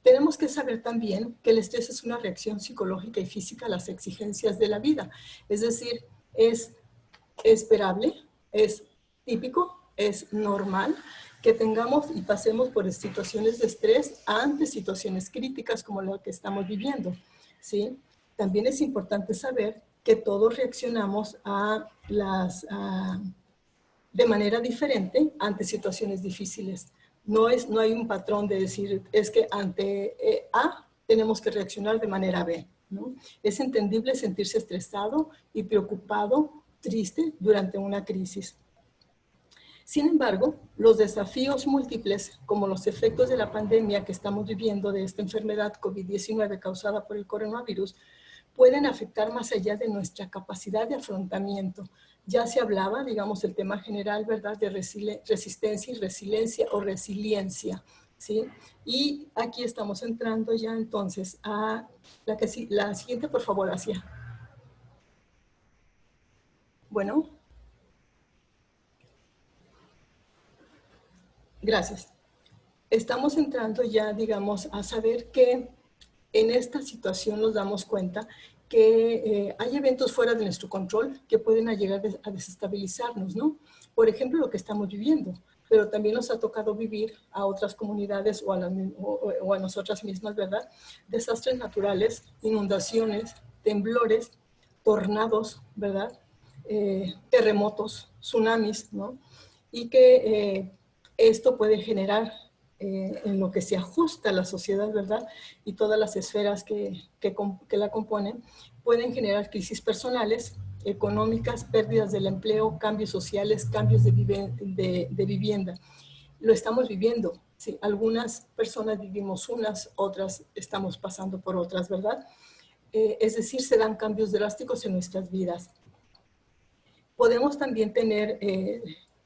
Tenemos que saber también que el estrés es una reacción psicológica y física a las exigencias de la vida. Es decir, es esperable, es típico, es normal que tengamos y pasemos por situaciones de estrés ante situaciones críticas como la que estamos viviendo, ¿sí? También es importante saber que todos reaccionamos de manera diferente ante situaciones difíciles. No hay un patrón de decir, es que ante A tenemos que reaccionar de manera B, ¿no? Es entendible sentirse estresado y preocupado, triste durante una crisis. Sin embargo, los desafíos múltiples, como los efectos de la pandemia que estamos viviendo de esta enfermedad COVID-19 causada por el coronavirus, pueden afectar más allá de nuestra capacidad de afrontamiento. Ya se hablaba, digamos, el tema general, ¿verdad?, de resistencia y resiliencia o resiliencia, ¿sí? Y aquí estamos entrando ya entonces a la siguiente, por favor, hacia. Bueno. Gracias. Estamos entrando ya, digamos, a saber que en esta situación nos damos cuenta que hay eventos fuera de nuestro control que pueden llegar a desestabilizarnos, ¿no? Por ejemplo, lo que estamos viviendo. pero también nos ha tocado vivir a otras comunidades o a nosotras mismas, ¿verdad? Desastres naturales, inundaciones, temblores, tornados, ¿verdad? Terremotos, tsunamis, ¿no? Y que esto puede generar en lo que se ajusta a la sociedad, ¿verdad? Y todas las esferas que la componen, pueden generar crisis personales, económicas, pérdidas del empleo, cambios sociales, cambios de vivienda. Lo estamos viviendo, ¿sí? Algunas personas vivimos unas, otras estamos pasando por otras, ¿verdad? Es decir, se dan cambios drásticos en nuestras vidas. Podemos también tener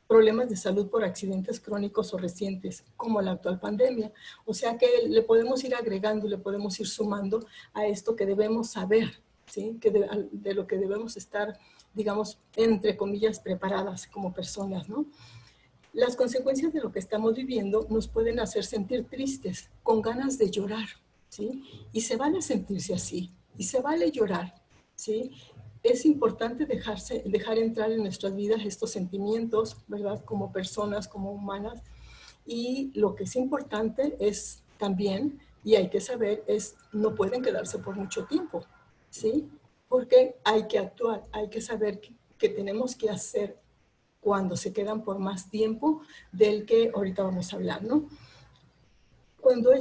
problemas de salud por accidentes crónicos o recientes, como la actual pandemia. O sea que le podemos ir agregando, le podemos ir sumando a esto que debemos saber, ¿sí? Que de lo que debemos estar, digamos, entre comillas, preparadas como personas, ¿no? Las consecuencias de lo que estamos viviendo nos pueden hacer sentir tristes, con ganas de llorar, ¿sí? Y se vale sentirse así, y se vale llorar, ¿sí? Es importante dejar entrar en nuestras vidas estos sentimientos, ¿verdad? Como personas, como humanas. Y lo que es importante es también, y hay que saber, es no pueden quedarse por mucho tiempo, ¿sí? Porque hay que actuar, hay que saber que tenemos que hacer cuando se quedan por más tiempo del que ahorita vamos a hablar, ¿no? Cuando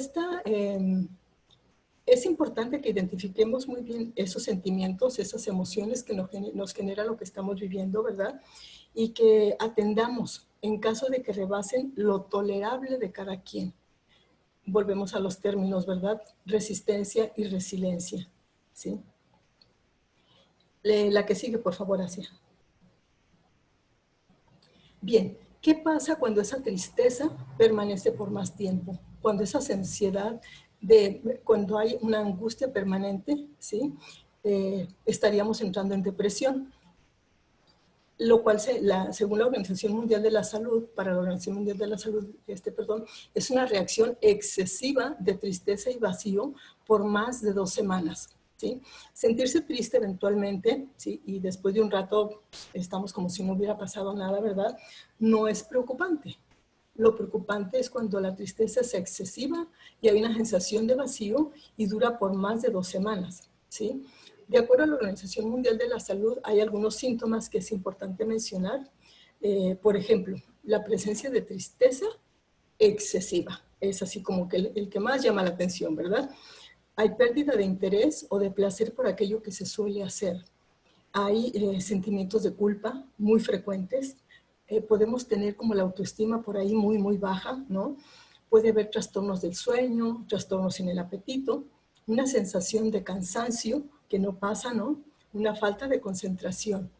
es importante que identifiquemos muy bien esos sentimientos, esas emociones que nos genera lo que estamos viviendo, ¿verdad? Y que atendamos en caso de que rebasen lo tolerable de cada quien. Volvemos a los términos, ¿verdad? Resistencia y resiliencia, ¿sí? La que sigue, por favor, Asia. Bien, ¿qué pasa cuando esa tristeza permanece por más tiempo? Cuando esa ansiedad, cuando hay una angustia permanente, ¿sí? Estaríamos entrando en depresión, lo cual según la Organización Mundial de la Salud, para la Organización Mundial de la Salud, es una reacción excesiva de tristeza y vacío por más de 2 semanas. ¿Sí? Sentirse triste eventualmente, ¿sí? Y después de un rato estamos como si no hubiera pasado nada, ¿verdad? No es preocupante. Lo preocupante es cuando la tristeza es excesiva y hay una sensación de vacío y dura por más de 2 semanas, ¿sí? De acuerdo a la Organización Mundial de la Salud, hay algunos síntomas que es importante mencionar. Por ejemplo, la presencia de tristeza excesiva. Es así como que el que más llama la atención, ¿verdad? Hay pérdida de interés o de placer por aquello que se suele hacer. Hay sentimientos de culpa muy frecuentes. Podemos tener como la autoestima por ahí muy, muy baja, ¿no? Puede haber trastornos del sueño, trastornos en el apetito, una sensación de cansancio que no pasa, ¿no? Una falta de concentración.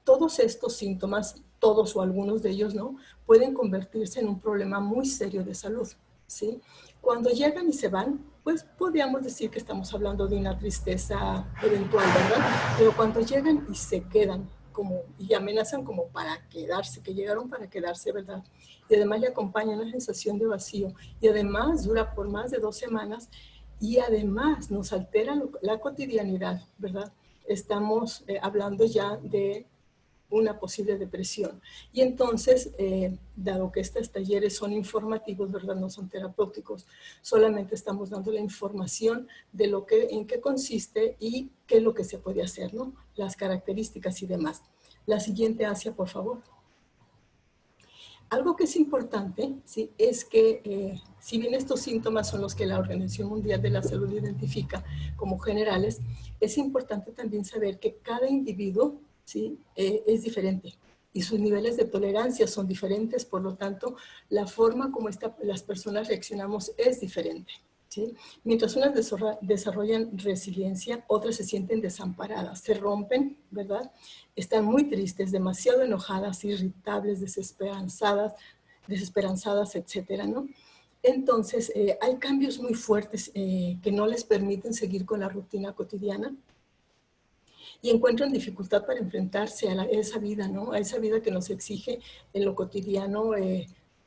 Todos estos síntomas, todos o algunos de ellos, ¿no? Pueden convertirse en un problema muy serio de salud, ¿sí? Cuando llegan y se van, pues podríamos decir que estamos hablando de una tristeza eventual, ¿verdad? Pero cuando llegan y se quedan y amenazan como para quedarse, que llegaron para quedarse, ¿verdad? Y además le acompaña una sensación de vacío y además dura por más de 2 semanas y además nos altera la cotidianidad, ¿verdad? Estamos hablando ya de una posible depresión. Y entonces, dado que estos talleres son informativos, ¿verdad? No son terapéuticos, solamente estamos dando la información de en qué consiste y qué es lo que se puede hacer, ¿no? Las características y demás. La siguiente, Asia, por favor. Algo que es importante, ¿sí? Es que si bien estos síntomas son los que la Organización Mundial de la Salud identifica como generales, es importante también saber que cada individuo, ¿sí? Es diferente y sus niveles de tolerancia son diferentes, por lo tanto, la forma como las personas reaccionamos es diferente, ¿sí? Mientras unas desarrollan resiliencia, otras se sienten desamparadas, se rompen, ¿verdad? Están muy tristes, demasiado enojadas, irritables, desesperanzadas, etcétera, ¿no? Entonces, hay cambios muy fuertes que no les permiten seguir con la rutina cotidiana y encuentran dificultad para enfrentarse a esa vida, ¿no? A esa vida que nos exige en lo cotidiano,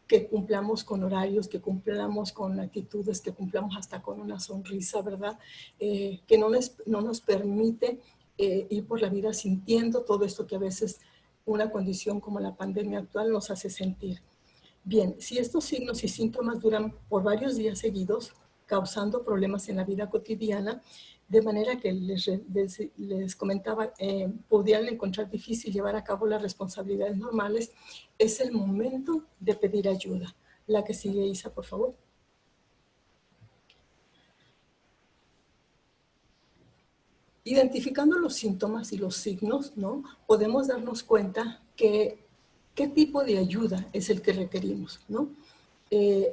que cumplamos con horarios, que cumplamos con actitudes, que cumplamos hasta con una sonrisa, ¿verdad? Que no nos permite ir por la vida sintiendo todo esto que a veces una condición como la pandemia actual nos hace sentir. Bien, si estos signos y síntomas duran por varios días seguidos, causando problemas en la vida cotidiana, de manera que les comentaba, pudieran encontrar difícil llevar a cabo las responsabilidades normales, es el momento de pedir ayuda. La que sigue, Isa, por favor. Identificando los síntomas y los signos, ¿no? Podemos darnos cuenta que qué tipo de ayuda es el que requerimos, ¿no?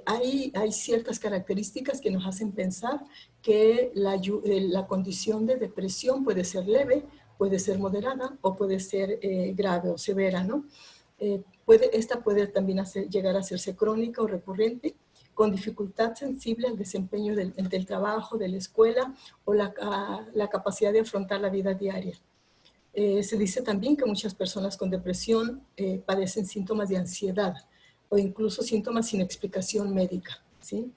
Hay ciertas características que nos hacen pensar que la condición de depresión puede ser leve, puede ser moderada o puede ser grave o severa, ¿no? Esta puede también llegar a hacerse crónica o recurrente, con dificultad sensible al desempeño del trabajo, de la escuela o la capacidad de afrontar la vida diaria. Se dice también que muchas personas con depresión padecen síntomas de ansiedad o incluso síntomas sin explicación médica, ¿sí?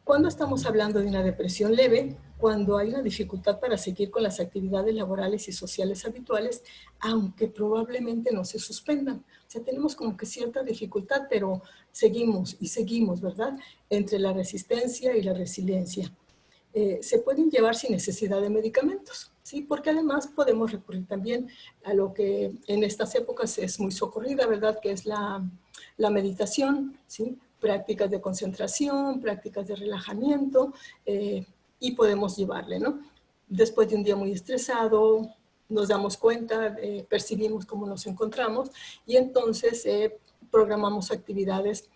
¿Cuándo estamos hablando de una depresión leve? Cuando hay una dificultad para seguir con las actividades laborales y sociales habituales, aunque probablemente no se suspendan. O sea, tenemos como que cierta dificultad, pero seguimos y seguimos, ¿verdad? Entre la resistencia y la resiliencia. Se pueden llevar sin necesidad de medicamentos, ¿sí? Porque además podemos recurrir también a lo que en estas épocas es muy socorrida, ¿verdad? Que es la meditación, ¿sí? Prácticas de concentración, prácticas de relajamiento, y podemos llevarle, ¿no? Después de un día muy estresado, nos damos cuenta, percibimos cómo nos encontramos y entonces programamos actividades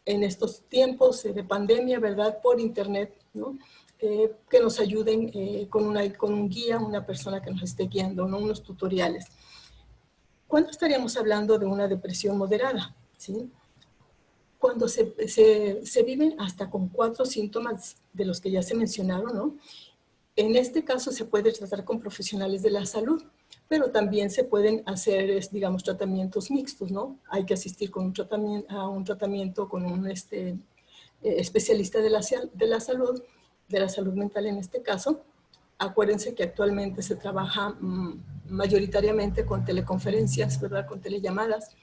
en estos tiempos de pandemia, ¿verdad? Por internet, ¿no? Que nos ayuden con un guía, una persona que nos esté guiando, ¿no? Unos tutoriales. ¿Cuándo estaríamos hablando de una depresión moderada? ¿Sí? Cuando se viven hasta con 4 síntomas de los que ya se mencionaron, ¿no? En este caso se puede tratar con profesionales de la salud, pero también se pueden hacer, digamos, tratamientos mixtos, ¿no? Hay que asistir a un tratamiento con un especialista de la salud, de la salud mental en este caso. Acuérdense que actualmente se trabaja mayoritariamente con teleconferencias, ¿verdad? Con telellamadas,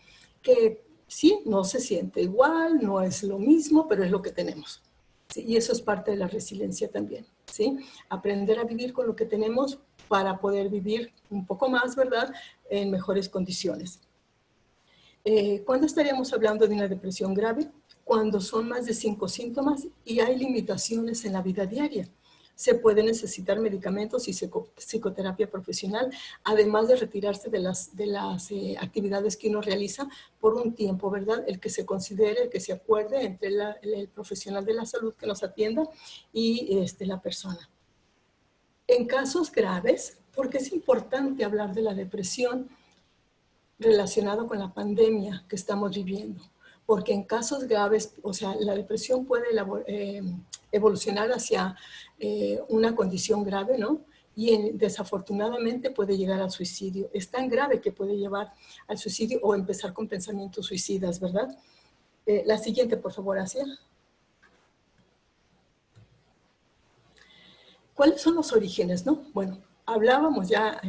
que sí, no se siente igual, no es lo mismo, pero es lo que tenemos. ¿Sí? Y eso es parte de la resiliencia también, ¿sí? Aprender a vivir con lo que tenemos para poder vivir un poco más, ¿verdad? En mejores condiciones. ¿Cuándo estaríamos hablando de una depresión grave? Cuando son más de 5 síntomas y hay limitaciones en la vida diaria. Se puede necesitar medicamentos y psicoterapia profesional, además de retirarse de las actividades que uno realiza por un tiempo, ¿verdad? El que se considere, el que se acuerde entre el profesional de la salud que nos atienda y la persona. En casos graves, porque es importante hablar de la depresión relacionado con la pandemia que estamos viviendo, porque en casos graves, o sea, la depresión puede evolucionar hacia una condición grave, ¿no? Y desafortunadamente puede llegar al suicidio. Es tan grave que puede llevar al suicidio o empezar con pensamientos suicidas, ¿verdad? La siguiente, por favor, Asia. ¿Cuáles son los orígenes, no? Bueno, hablábamos ya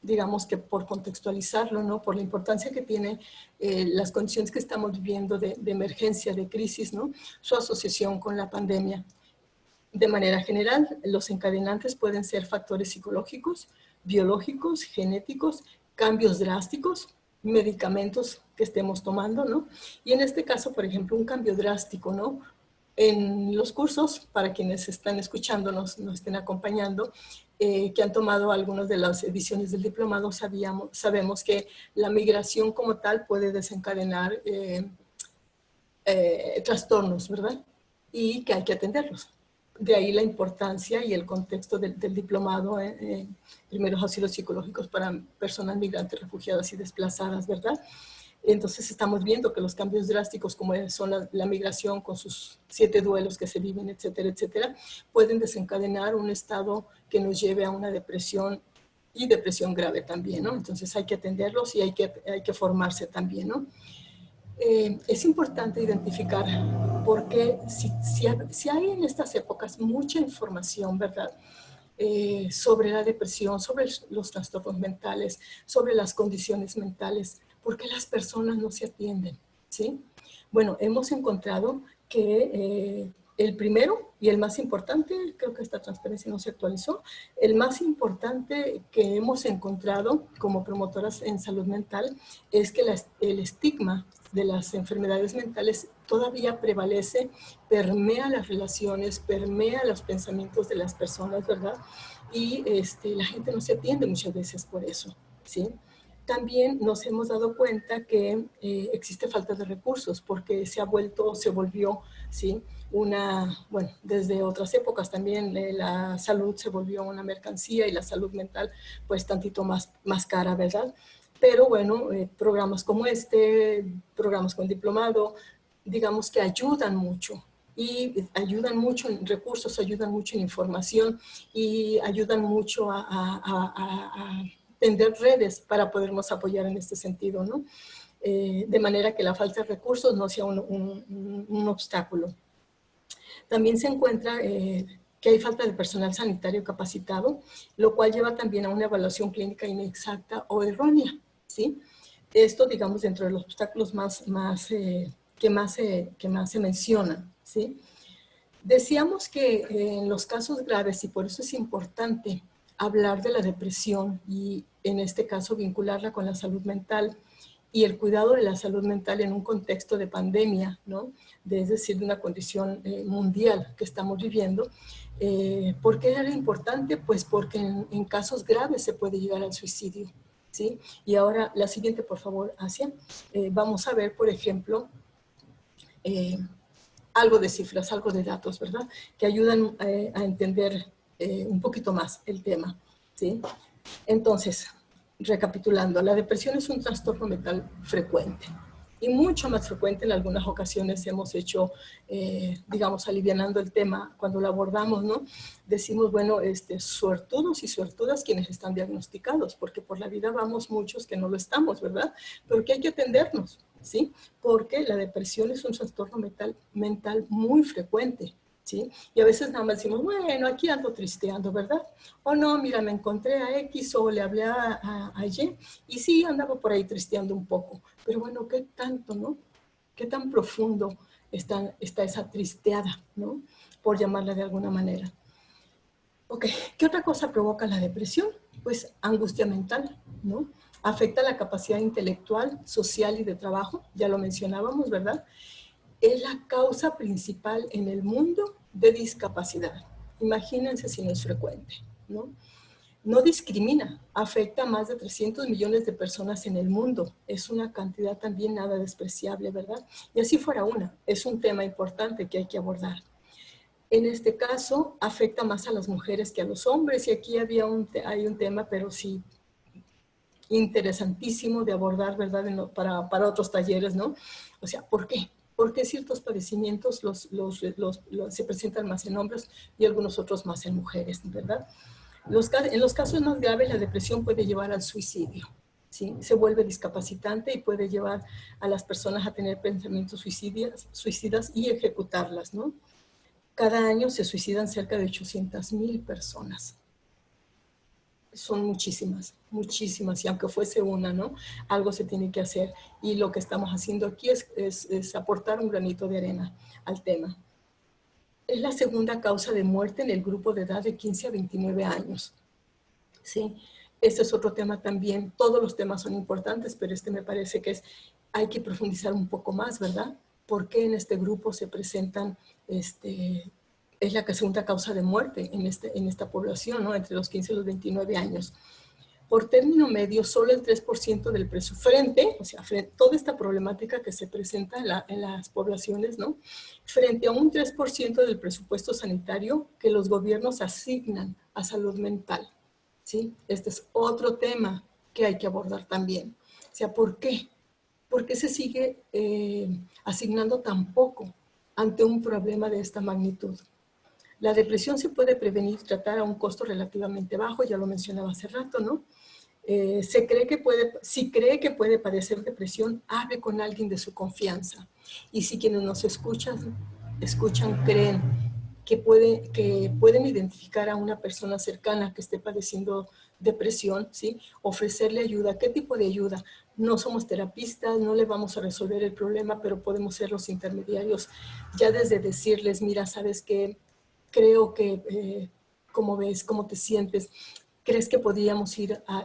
digamos que por contextualizarlo, ¿no? Por la importancia que tiene las condiciones que estamos viviendo de emergencia, de crisis, ¿no? Su asociación con la pandemia. De manera general, los encadenantes pueden ser factores psicológicos, biológicos, genéticos, cambios drásticos, medicamentos que estemos tomando, ¿no? Y en este caso, por ejemplo, un cambio drástico, ¿no? En los cursos, para quienes están escuchándonos, nos estén acompañando, que han tomado algunas de las ediciones del diplomado, sabemos que la migración como tal puede desencadenar trastornos, ¿verdad? Y que hay que atenderlos. De ahí la importancia y el contexto del diplomado en primeros auxilios psicológicos para personas migrantes, refugiadas y desplazadas, ¿verdad? Entonces estamos viendo que los cambios drásticos como son la migración con sus 7 duelos que se viven, etcétera, etcétera, pueden desencadenar un estado que nos lleve a una depresión y depresión grave también, ¿no? Entonces hay que atenderlos y hay que formarse también, ¿no? Es importante identificar porque si hay en estas épocas mucha información, ¿verdad? Sobre la depresión, sobre los trastornos mentales, sobre las condiciones mentales, ¿por qué las personas no se atienden? ¿Sí? Bueno, hemos encontrado que el primero y el más importante, creo que esta transparencia no se actualizó, el más importante que hemos encontrado como promotoras en salud mental es que el estigma de las enfermedades mentales todavía prevalece, permea las relaciones, permea los pensamientos de las personas, ¿verdad? Y la gente no se atiende muchas veces por eso, ¿sí? También nos hemos dado cuenta que existe falta de recursos porque se volvió, ¿sí? Bueno, desde otras épocas también la salud se volvió una mercancía y la salud mental pues tantito más cara, ¿verdad? Pero bueno, programas como programas con diplomado, digamos que ayudan mucho y ayudan mucho en recursos, ayudan mucho en información y ayudan mucho a tender redes para podernos apoyar en este sentido, ¿no? De manera que la falta de recursos no sea un obstáculo. También se encuentra que hay falta de personal sanitario capacitado, lo cual lleva también a una evaluación clínica inexacta o errónea, ¿sí? Esto, digamos, dentro de los obstáculos que más se mencionan, ¿sí? Decíamos que en los casos graves, y por eso es importante hablar de la depresión y en este caso vincularla con la salud mental y el cuidado de la salud mental en un contexto de pandemia, ¿no? Es decir, de una condición mundial que estamos viviendo. ¿Por qué era importante? Pues porque en casos graves se puede llegar al suicidio, ¿sí? Y ahora la siguiente, por favor, Asia. Vamos a ver, por ejemplo, algo de cifras, algo de datos, ¿verdad? Que ayudan a entender un poquito más el tema, ¿sí? Entonces, recapitulando, la depresión es un trastorno mental frecuente y mucho más frecuente. En algunas ocasiones hemos hecho, digamos, alivianando el tema cuando lo abordamos, ¿no? Decimos, bueno, suertudos y suertudas quienes están diagnosticados, porque por la vida vamos muchos que no lo estamos, ¿verdad? Pero que hay que atendernos, ¿sí? Porque la depresión es un trastorno mental muy frecuente, ¿sí? Y a veces nada más decimos, bueno, aquí ando tristeando, ¿verdad? O no, mira, me encontré a X o le hablé a Y y sí, andaba por ahí tristeando un poco. Pero bueno, ¿qué tanto, no? ¿Qué tan profundo está esa tristeada, ¿no? Por llamarla de alguna manera. Ok, ¿qué otra cosa provoca la depresión? Pues angustia mental, ¿no? Afecta la capacidad intelectual, social y de trabajo, ya lo mencionábamos, ¿verdad? Es la causa principal en el mundo de discapacidad. Imagínense si no es frecuente, ¿no? No discrimina, afecta a más de 300 millones de personas en el mundo. Es una cantidad también nada despreciable, ¿verdad? Y así fuera es un tema importante que hay que abordar. En este caso, afecta más a las mujeres que a los hombres, y aquí hay un tema, pero sí interesantísimo de abordar, ¿verdad? Para otros talleres, ¿no? O sea, ¿por qué? Porque ciertos padecimientos se presentan más en hombres y algunos otros más en mujeres, ¿verdad? En los casos más graves, la depresión puede llevar al suicidio, ¿sí? Se vuelve discapacitante y puede llevar a las personas a tener pensamientos suicidas y ejecutarlas, ¿no? Cada año se suicidan cerca de 800,000 personas. Son muchísimas, muchísimas, y aunque fuese una, ¿no? Algo se tiene que hacer, y lo que estamos haciendo aquí es aportar un granito de arena al tema. Es la segunda causa de muerte en el grupo de edad de 15 a 29 años, ¿sí? Este es otro tema también. Todos los temas son importantes, pero me parece que hay que profundizar un poco más, ¿verdad? ¿Por qué en este grupo se presentan, es la segunda causa de muerte en esta población, ¿no? Entre los 15 y los 29 años. Por término medio, solo el 3% del presupuesto, frente a toda esta problemática que se presenta en las poblaciones, ¿no? Frente a un 3% del presupuesto sanitario que los gobiernos asignan a salud mental, ¿sí? Este es otro tema que hay que abordar también. O sea, ¿por qué? ¿Por qué se sigue asignando tan poco ante un problema de esta magnitud? La depresión se puede prevenir y tratar a un costo relativamente bajo, ya lo mencionaba hace rato, ¿no? Si cree que puede padecer depresión, hable con alguien de su confianza. Y si quienes nos escuchan creen que pueden identificar a una persona cercana que esté padeciendo depresión, ¿sí? Ofrecerle ayuda. ¿Qué tipo de ayuda? No somos terapistas, no le vamos a resolver el problema, pero podemos ser los intermediarios. Ya desde decirles, mira, ¿sabes qué? Creo que, ¿cómo ves? ¿Cómo te sientes? ¿Crees que podríamos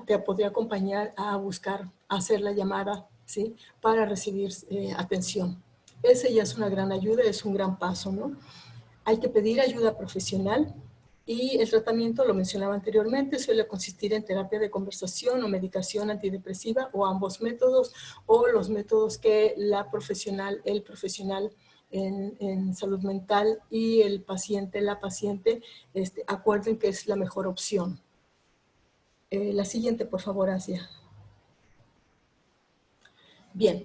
te podría acompañar a buscar, a hacer la llamada, ¿sí? Para recibir atención? Esa ya es una gran ayuda, es un gran paso, ¿no? Hay que pedir ayuda profesional y el tratamiento, lo mencionaba anteriormente, suele consistir en terapia de conversación o medicación antidepresiva o ambos métodos o los métodos que el profesional en salud mental y el paciente, la paciente, acuerden que es la mejor opción. La siguiente, por favor, Asia. Bien,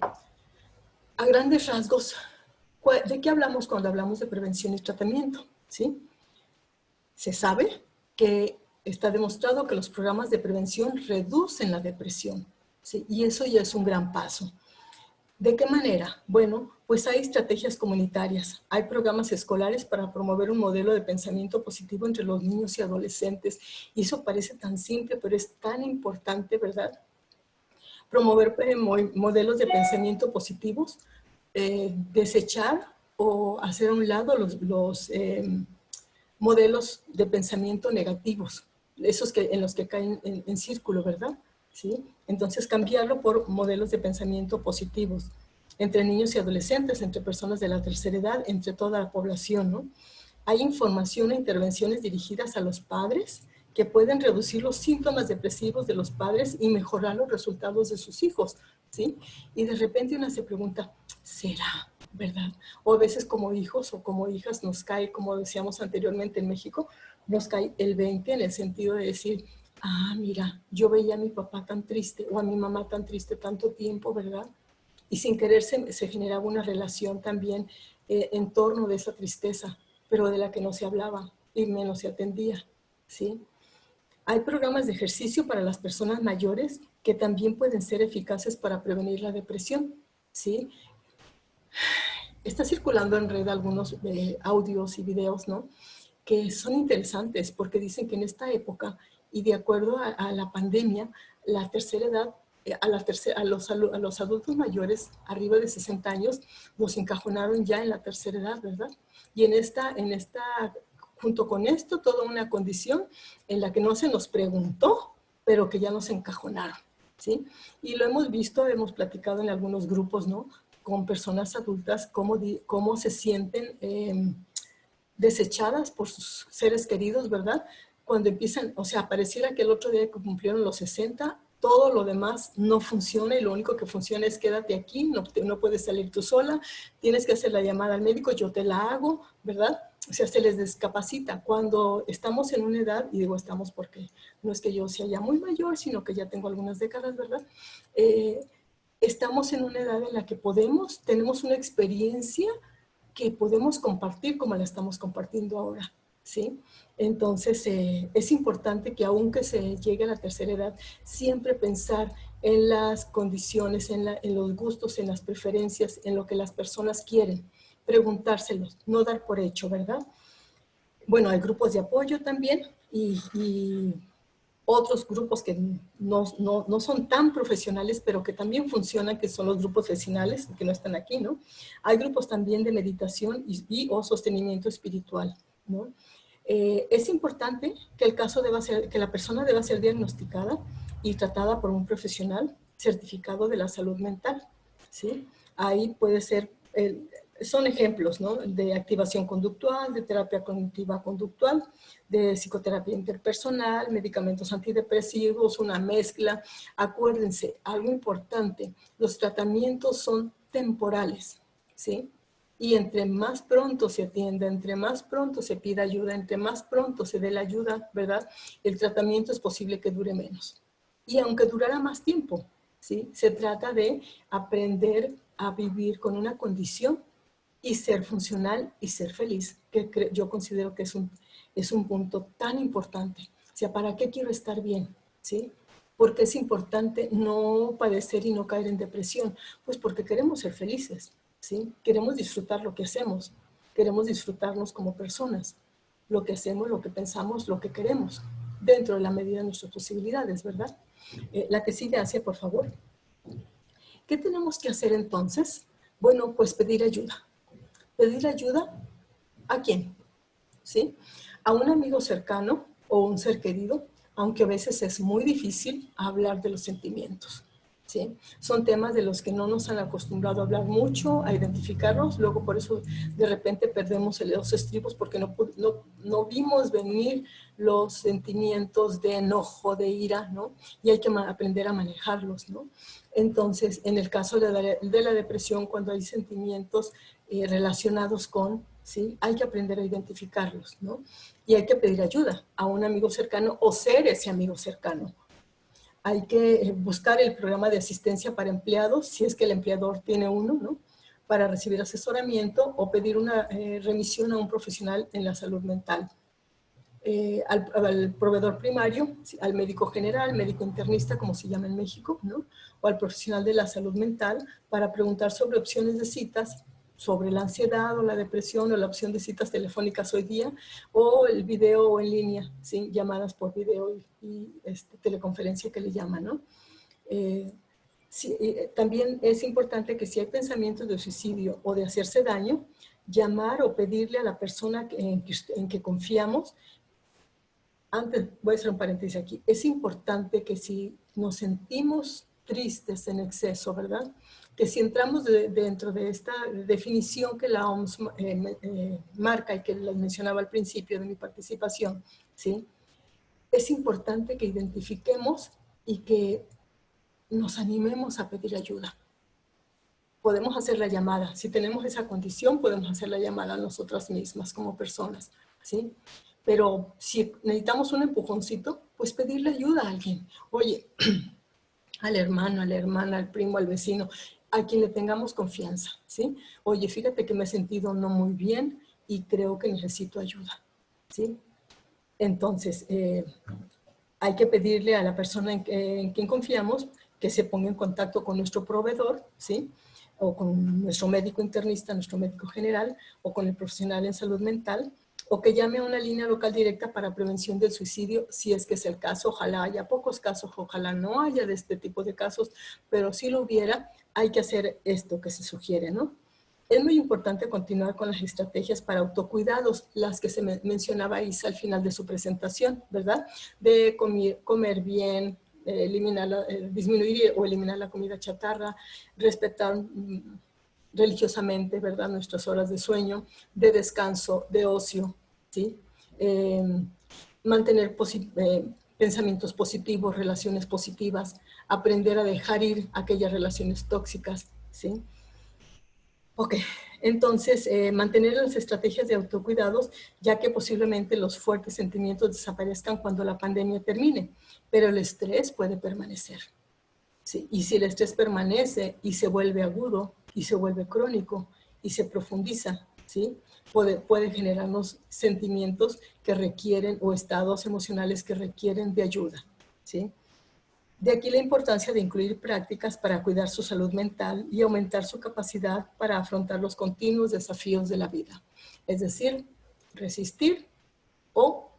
a grandes rasgos, ¿de qué hablamos cuando hablamos de prevención y tratamiento? ¿Sí? Se sabe que está demostrado que los programas de prevención reducen la depresión, ¿sí? Y eso ya es un gran paso. ¿De qué manera? Bueno, pues hay estrategias comunitarias, hay programas escolares para promover un modelo de pensamiento positivo entre los niños y adolescentes. Y eso parece tan simple, pero es tan importante, ¿verdad? Promover modelos de pensamiento positivos, desechar o hacer a un lado los modelos de pensamiento negativos, esos en los que caen en círculo, ¿verdad? ¿Sí? Entonces cambiarlo por modelos de pensamiento positivos entre niños y adolescentes, entre personas de la tercera edad, entre toda la población, ¿no? Hay información e intervenciones dirigidas a los padres que pueden reducir los síntomas depresivos de los padres y mejorar los resultados de sus hijos, ¿sí? Y de repente una se pregunta, ¿será verdad? O a veces como hijos o como hijas nos cae, como decíamos anteriormente en México, nos cae el 20 en el sentido de decir, ah, mira, yo veía a mi papá tan triste o a mi mamá tan triste tanto tiempo, ¿verdad? Y sin querer se generaba una relación también en torno de esa tristeza, pero de la que no se hablaba y menos se atendía, ¿sí? Hay programas de ejercicio para las personas mayores que también pueden ser eficaces para prevenir la depresión, ¿sí? Está circulando en red algunos audios y videos, ¿no? Que son interesantes porque dicen que en esta época y de acuerdo a la pandemia, la tercera edad, a los adultos mayores arriba de 60 años los encajonaron ya en la tercera edad, ¿verdad? Y junto con esto, toda una condición en la que no se nos preguntó, pero que ya nos encajonaron, ¿sí? Y lo hemos visto, hemos platicado en algunos grupos, ¿no? Con personas adultas, cómo se sienten desechadas por sus seres queridos, ¿verdad? Cuando empiezan, o sea, pareciera que el otro día que cumplieron los 60, todo lo demás no funciona y lo único que funciona es quédate aquí, no puedes salir tú sola, tienes que hacer la llamada al médico, yo te la hago, ¿verdad? O sea, se les descapacita. Cuando estamos en una edad, y digo estamos porque no es que yo sea ya muy mayor, sino que ya tengo algunas décadas, ¿verdad? Estamos en una edad en la que tenemos una experiencia que podemos compartir como la estamos compartiendo ahora, ¿sí? Entonces, es importante que aunque se llegue a la tercera edad, siempre pensar en las condiciones, en los gustos, en las preferencias, en lo que las personas quieren, preguntárselos, no dar por hecho, ¿verdad? Bueno, hay grupos de apoyo también y otros grupos que no son tan profesionales, pero que también funcionan, que son los grupos vecinales, que no están aquí, ¿no? Hay grupos también de meditación o sostenimiento espiritual, ¿no? Es importante que que la persona deba ser diagnosticada y tratada por un profesional certificado de la salud mental, ¿sí? Ahí puede ser, son ejemplos, ¿no? De activación conductual, de terapia cognitiva conductual, de psicoterapia interpersonal, medicamentos antidepresivos, una mezcla. Acuérdense, algo importante, los tratamientos son temporales, ¿sí? Y entre más pronto se atienda, entre más pronto se pida ayuda, entre más pronto se dé la ayuda, ¿verdad? El tratamiento es posible que dure menos. Y aunque durara más tiempo, ¿sí? Se trata de aprender a vivir con una condición y ser funcional y ser feliz, que yo considero que es un punto tan importante. O sea, ¿para qué quiero estar bien? ¿Sí? Porque es importante no padecer y no caer en depresión. Pues porque queremos ser felices, ¿sí? Queremos disfrutar lo que hacemos, queremos disfrutarnos como personas, lo que hacemos, lo que pensamos, lo que queremos, dentro de la medida de nuestras posibilidades, ¿verdad? La que sigue, Asia, por favor. ¿Qué tenemos que hacer entonces? Bueno, pues pedir ayuda. ¿Pedir ayuda a quién? ¿Sí? A un amigo cercano o un ser querido, aunque a veces es muy difícil hablar de los sentimientos. ¿Sí? Son temas de los que no nos han acostumbrado a hablar mucho, a identificarlos, luego por eso de repente perdemos los estribos porque no vimos venir los sentimientos de enojo, de ira, ¿no? Y hay que aprender a manejarlos, ¿no? Entonces, en el caso de la depresión, cuando hay sentimientos relacionados con, ¿sí? Hay que aprender a identificarlos, ¿no? Y hay que pedir ayuda a un amigo cercano o ser ese amigo cercano. Hay que buscar el programa de asistencia para empleados, si es que el empleador tiene uno, ¿no? Para recibir asesoramiento o pedir una remisión a un profesional en la salud mental. Al proveedor primario, al médico general, médico internista, como se llama en México, ¿no? O al profesional de la salud mental para preguntar sobre opciones de citas, sobre la ansiedad o la depresión o la opción de citas telefónicas hoy día, o el video en línea, ¿sí? Llamadas por video y teleconferencia que le llaman, ¿no? Sí, también es importante que si hay pensamientos de suicidio o de hacerse daño, llamar o pedirle a la persona en que confiamos. Antes, voy a hacer un paréntesis aquí, es importante que si nos sentimos tristes en exceso, ¿verdad? Que si entramos dentro de esta definición que la OMS marca y que les mencionaba al principio de mi participación, ¿sí? Es importante que identifiquemos y que nos animemos a pedir ayuda. Podemos hacer la llamada. Si tenemos esa condición, podemos hacer la llamada a nosotras mismas como personas, ¿sí? Pero si necesitamos un empujoncito, pues pedirle ayuda a alguien. Oye, al hermano, a la hermana, al primo, al vecino, a quien le tengamos confianza, ¿sí? Oye, fíjate que me he sentido no muy bien y creo que necesito ayuda, ¿sí? Entonces, hay que pedirle a la persona en quien confiamos que se ponga en contacto con nuestro proveedor, ¿sí? O con nuestro médico internista, nuestro médico general, o con el profesional en salud mental, o que llame a una línea local directa para prevención del suicidio, si es que es el caso. Ojalá haya pocos casos, ojalá no haya de este tipo de casos, pero si lo hubiera, hay que hacer esto que se sugiere, ¿no? Es muy importante continuar con las estrategias para autocuidados, las que se mencionaba Isa al final de su presentación, ¿verdad? De comer bien, disminuir o eliminar la comida chatarra, respetar religiosamente, ¿verdad? Nuestras horas de sueño, de descanso, de ocio, ¿sí? Mantener pensamientos positivos, relaciones positivas, aprender a dejar ir aquellas relaciones tóxicas, ¿sí? Ok, entonces mantener las estrategias de autocuidados, ya que posiblemente los fuertes sentimientos desaparezcan cuando la pandemia termine, pero el estrés puede permanecer. ¿Sí? Y si el estrés permanece y se vuelve agudo y se vuelve crónico y se profundiza, ¿sí? Puede generarnos sentimientos que requieren o estados emocionales que requieren de ayuda, ¿sí? De aquí la importancia de incluir prácticas para cuidar su salud mental y aumentar su capacidad para afrontar los continuos desafíos de la vida. Es decir, resistir o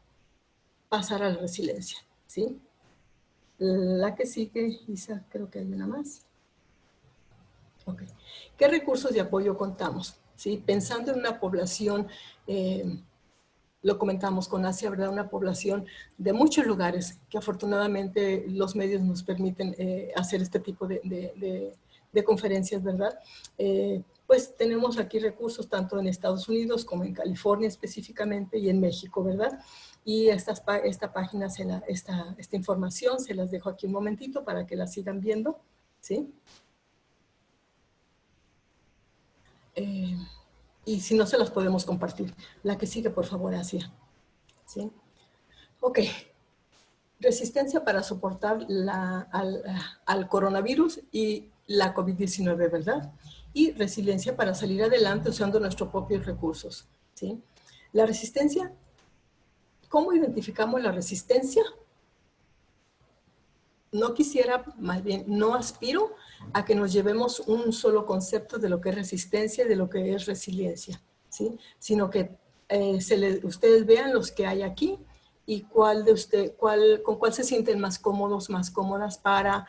pasar a la resiliencia, ¿sí? La que sigue, Isa, creo que hay una más. Ok. ¿Qué recursos de apoyo contamos? ¿Sí? Pensando en una población, lo comentamos con Asia, ¿verdad? Una población de muchos lugares que afortunadamente los medios nos permiten hacer este tipo de conferencias, ¿verdad? Pues tenemos aquí recursos tanto en Estados Unidos como en California específicamente y en México, ¿verdad? Y esta página, esta información se las dejo aquí un momentito para que la sigan viendo, ¿sí? Y si no, se las podemos compartir. La que sigue, por favor, Asia. ¿Sí? Ok. Resistencia para soportar al coronavirus y la COVID-19, ¿verdad? Y resiliencia para salir adelante usando nuestros propios recursos, ¿sí? La resistencia, ¿cómo identificamos la resistencia? No quisiera, más bien, no aspiro a que nos llevemos un solo concepto de lo que es resistencia y de lo que es resiliencia, ¿sí? Sino que ustedes vean los que hay aquí y con cuál se sienten más cómodos, más cómodas para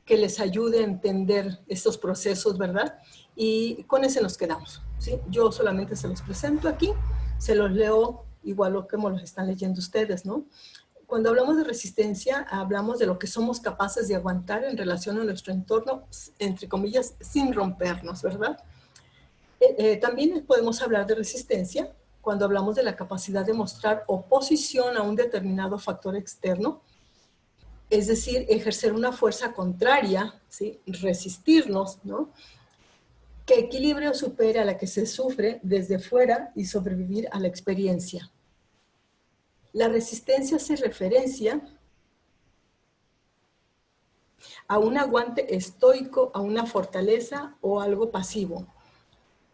que les ayude a entender estos procesos, ¿verdad? Y con ese nos quedamos, ¿sí? Yo solamente se los presento aquí, se los leo igual como los están leyendo ustedes, ¿no? Cuando hablamos de resistencia, hablamos de lo que somos capaces de aguantar en relación a nuestro entorno, entre comillas, sin rompernos, ¿verdad? También podemos hablar de resistencia cuando hablamos de la capacidad de mostrar oposición a un determinado factor externo, es decir, ejercer una fuerza contraria, ¿sí? Resistirnos, ¿no? Que equilibre o supere a la que se sufre desde fuera y sobrevivir a la experiencia. La resistencia hace referencia a un aguante estoico, a una fortaleza o algo pasivo.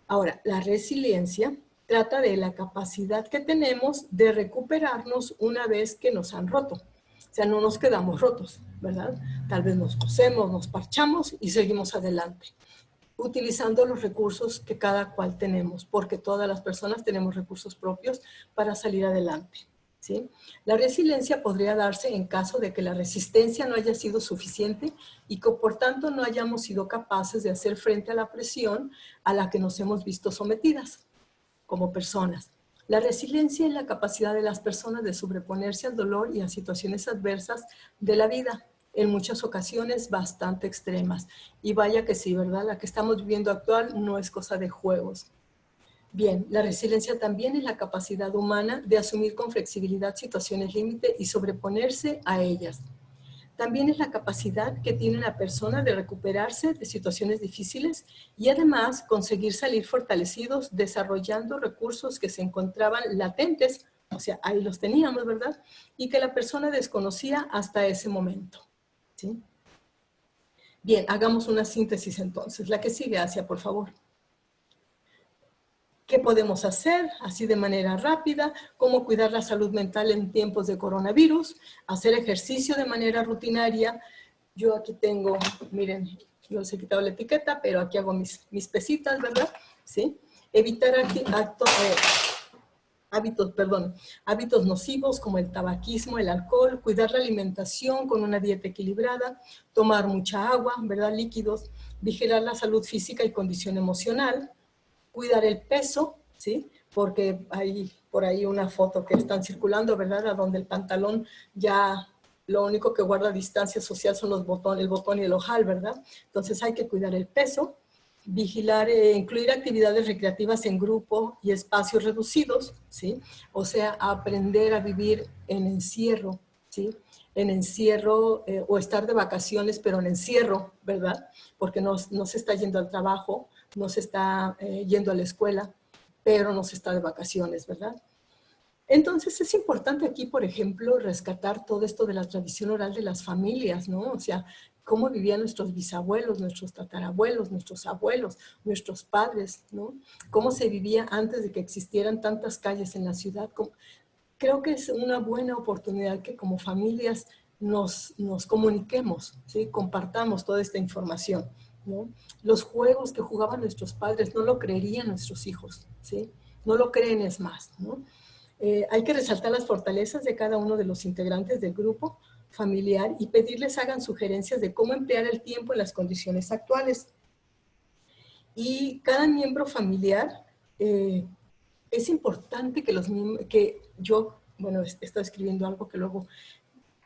Ahora, la resiliencia trata de la capacidad que tenemos de recuperarnos una vez que nos han roto. O sea, no nos quedamos rotos, ¿verdad? Tal vez nos cosemos, nos parchamos y seguimos adelante, utilizando los recursos que cada cual tenemos, porque todas las personas tenemos recursos propios para salir adelante, ¿sí? La resiliencia podría darse en caso de que la resistencia no haya sido suficiente y que por tanto no hayamos sido capaces de hacer frente a la presión a la que nos hemos visto sometidas como personas. La resiliencia es la capacidad de las personas de sobreponerse al dolor y a situaciones adversas de la vida, en muchas ocasiones bastante extremas. Y vaya que sí, ¿verdad? La que estamos viviendo actual no es cosa de juegos. Bien, la resiliencia también es la capacidad humana de asumir con flexibilidad situaciones límite y sobreponerse a ellas. También es la capacidad que tiene la persona de recuperarse de situaciones difíciles y además conseguir salir fortalecidos desarrollando recursos que se encontraban latentes, o sea, ahí los teníamos, ¿verdad? Y que la persona desconocía hasta ese momento, ¿sí? Bien, hagamos una síntesis entonces. La que sigue, Asia, por favor. ¿Qué podemos hacer? Así de manera rápida, cómo cuidar la salud mental en tiempos de coronavirus, hacer ejercicio de manera rutinaria. Yo aquí tengo, miren, yo les he quitado la etiqueta, pero aquí hago mis pesitas, ¿verdad? ¿Sí? Evitar hábitos nocivos como el tabaquismo, el alcohol, cuidar la alimentación con una dieta equilibrada, tomar mucha agua, ¿verdad? Líquidos, vigilar la salud física y condición emocional, cuidar el peso, ¿sí? Porque hay por ahí una foto que están circulando, ¿verdad? A donde el pantalón ya lo único que guarda distancia social son el botón y el ojal, ¿verdad? Entonces hay que cuidar el peso, vigilar, incluir actividades recreativas en grupo y espacios reducidos, ¿sí? O sea, aprender a vivir en encierro, ¿sí? En encierro o estar de vacaciones, pero en encierro, ¿verdad? Porque no se está yendo al trabajo, no se está yendo a la escuela, pero no se está de vacaciones, ¿verdad? Entonces es importante aquí, por ejemplo, rescatar todo esto de la tradición oral de las familias, ¿no? O sea, cómo vivían nuestros bisabuelos, nuestros tatarabuelos, nuestros abuelos, nuestros padres, ¿no? Cómo se vivía antes de que existieran tantas calles en la ciudad. Creo que es una buena oportunidad que como familias nos comuniquemos, ¿sí? Compartamos toda esta información, ¿no? Los juegos que jugaban nuestros padres no lo creerían nuestros hijos, ¿sí? No lo creen, es más, ¿no? Hay que resaltar las fortalezas de cada uno de los integrantes del grupo familiar y pedirles hagan sugerencias de cómo emplear el tiempo en las condiciones actuales. Y cada miembro familiar, es importante que yo, bueno, estoy escribiendo algo que luego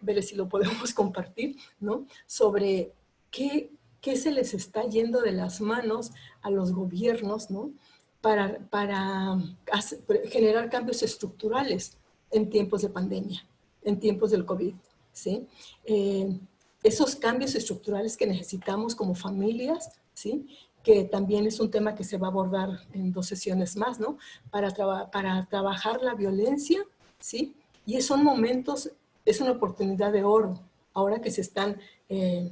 veré si lo podemos compartir, ¿no? Sobre qué se les está yendo de las manos a los gobiernos, ¿no? Para generar cambios estructurales en tiempos de pandemia, en tiempos del COVID, ¿sí? Esos cambios estructurales que necesitamos como familias, ¿sí? Que también es un tema que se va a abordar en 2 sesiones más, ¿no? Para trabajar la violencia, ¿sí? Y son momentos, es una oportunidad de oro, ahora que que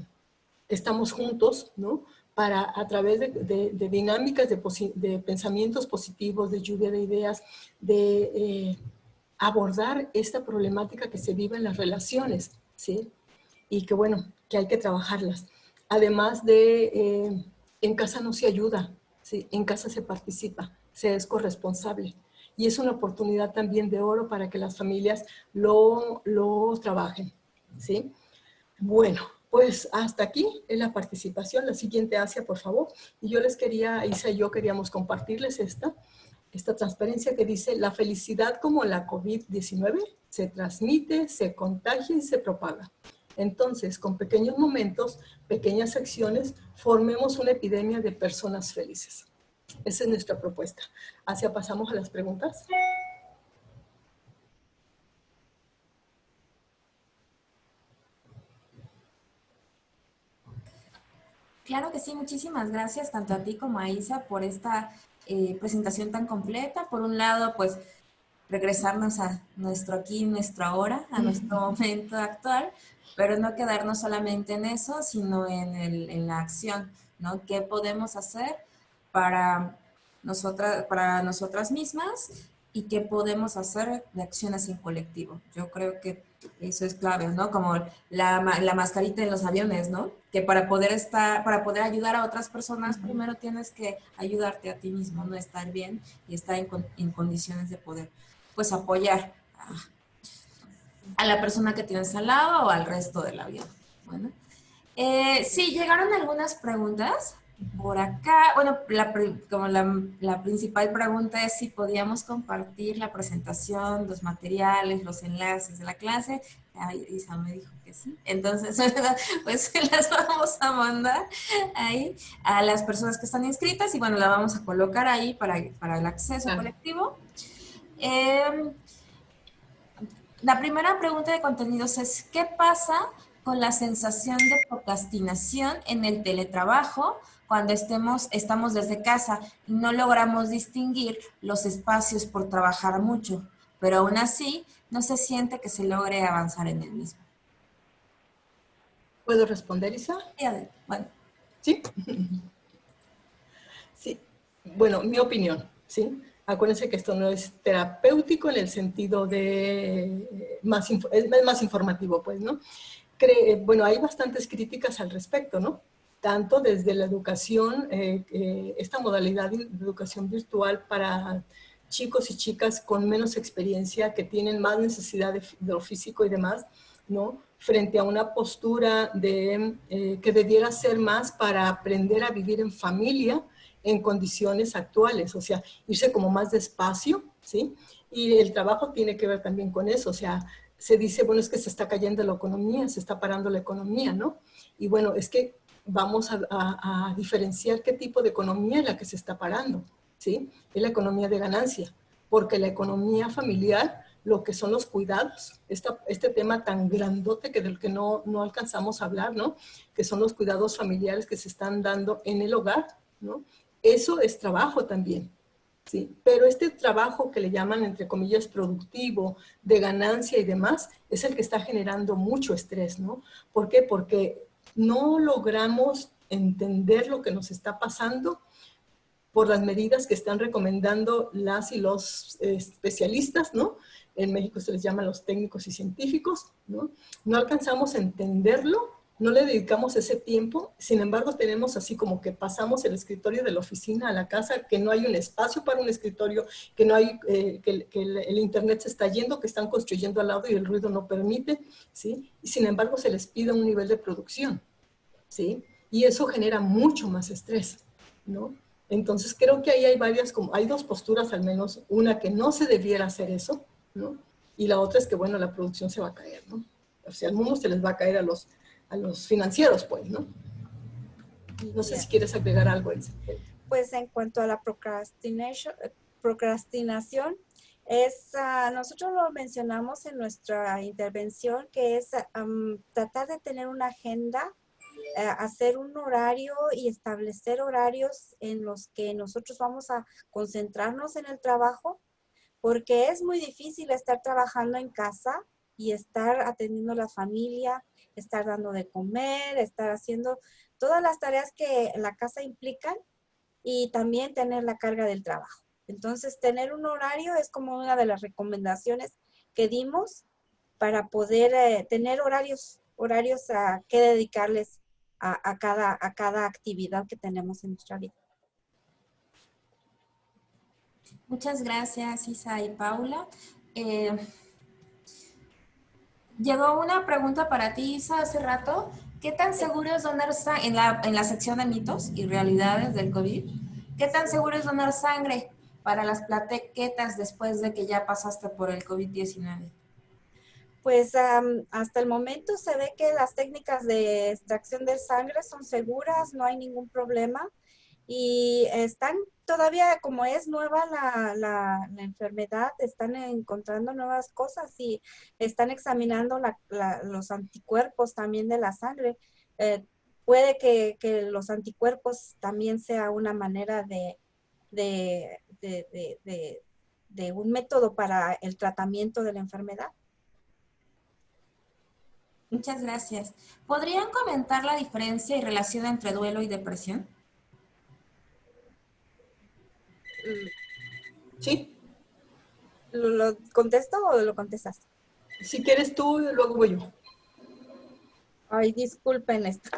estamos juntos, ¿no? Para a través de dinámicas de pensamientos positivos, de lluvia de ideas, de abordar esta problemática que se vive en las relaciones, ¿sí? Y que bueno, que hay que trabajarlas. Además en casa no se ayuda, ¿sí? En casa se participa, se es corresponsable. y es una oportunidad también de oro para que las familias lo trabajen, ¿sí? Bueno, pues hasta aquí es la participación. La siguiente, Asia, por favor. Y yo les quería, Isa y yo queríamos compartirles esta transparencia que dice: la felicidad como la COVID-19 se transmite, se contagia y se propaga. Entonces, con pequeños momentos, pequeñas acciones, formemos una epidemia de personas felices. Esa es nuestra propuesta. Hacia pasamos a las preguntas. Claro que sí, muchísimas gracias tanto a ti como a Isa por esta presentación tan completa. Por un lado, pues regresarnos a nuestro aquí, nuestra ahora, a nuestro momento actual, pero no quedarnos solamente en eso, sino en la acción, ¿no? ¿Qué podemos hacer para para nosotras mismas y qué podemos hacer de acciones en colectivo? Yo creo que eso es clave, ¿no? Como la mascarita en los aviones, ¿no? Que para para poder ayudar a otras personas, primero tienes que ayudarte a ti mismo, ¿no? Estar bien y estar en condiciones de poder, pues, apoyar a la persona que tienes al lado o al resto del avión. Bueno, sí, llegaron algunas preguntas por acá. Bueno, como la principal pregunta es si podíamos compartir la presentación, los materiales, los enlaces de la clase. Ay, Isa me dijo que sí. Entonces, pues las vamos a mandar ahí a las personas que están inscritas y bueno, la vamos a colocar ahí para el acceso colectivo. La primera pregunta de contenidos es: ¿qué pasa con la sensación de procrastinación en el teletrabajo cuando estamos desde casa y no logramos distinguir los espacios por trabajar mucho, pero aún así no se siente que se logre avanzar en el mismo? ¿Puedo responder, Isa? Bueno. ¿Sí? Sí. Bueno, mi opinión, ¿sí? Acuérdense que esto no es terapéutico en el sentido de es más informativo, pues, ¿no? Bueno, hay bastantes críticas al respecto, ¿no? Tanto desde la educación, esta modalidad de educación virtual para chicos y chicas con menos experiencia, que tienen más necesidad de lo físico y demás, ¿no? Frente a una postura que debiera ser más para aprender a vivir en familia en condiciones actuales, o sea, irse como más despacio, ¿sí? Y el trabajo tiene que ver también con eso, o sea, se dice, bueno, es que se está cayendo la economía, se está parando la economía, ¿no? Y bueno, es que vamos a diferenciar qué tipo de economía es la que se está parando, ¿sí? Es la economía de ganancia, porque la economía familiar, lo que son los cuidados, este tema tan grandote que del que no alcanzamos a hablar, ¿no? Que son los cuidados familiares que se están dando en el hogar, ¿no? Eso es trabajo también, ¿sí? Pero este trabajo que le llaman, entre comillas, productivo, de ganancia y demás, es el que está generando mucho estrés, ¿no? ¿Por qué? Porque no logramos entender lo que nos está pasando por las medidas que están recomendando las y los especialistas, ¿no? En México se les llama los técnicos y científicos, ¿no? No alcanzamos a entenderlo, no le dedicamos ese tiempo, sin embargo tenemos así como que pasamos el escritorio de la oficina a la casa, que no hay un espacio para un escritorio, que no hay, que el internet se está yendo, que están construyendo al lado y el ruido no permite, ¿sí? Y sin embargo se les pide un nivel de producción, ¿sí? Y eso genera mucho más estrés, ¿no? Entonces creo que ahí hay hay dos posturas al menos, una que no se debiera hacer eso, ¿no? Y la otra es que, bueno, la producción se va a caer, ¿no? O sea, al mundo se les va a caer a los financieros, pues, ¿no? No sé si quieres agregar algo, Elsa. Pues en cuanto a la procrastinación, nosotros lo mencionamos en nuestra intervención, que es tratar de tener una agenda, hacer un horario y establecer horarios en los que nosotros vamos a concentrarnos en el trabajo, porque es muy difícil estar trabajando en casa y estar atendiendo a la familia, estar dando de comer, estar haciendo todas las tareas que la casa implican y también tener la carga del trabajo. Entonces, tener un horario es como una de las recomendaciones que dimos para poder tener horarios a que dedicarles a cada actividad que tenemos en nuestra vida. Muchas gracias, Isa y Paula. Llegó una pregunta para ti, Isa, hace rato. ¿Qué tan seguro es donar sangre en la sección de mitos y realidades del COVID? ¿Qué tan seguro es donar sangre para las plaquetas después de que ya pasaste por el COVID-19? Pues hasta el momento se ve que las técnicas de extracción de sangre son seguras, no hay ningún problema y están todavía, como es nueva la enfermedad, están encontrando nuevas cosas y están examinando los anticuerpos también de la sangre. Eh, puede que los anticuerpos también sea una manera de, de, de de un método para el tratamiento de la enfermedad. Muchas gracias. ¿Podrían comentar la diferencia y relación entre duelo y depresión? Sí. ¿Lo contesto o lo contestas? Si quieres tú, luego voy yo. Ay, disculpen esto.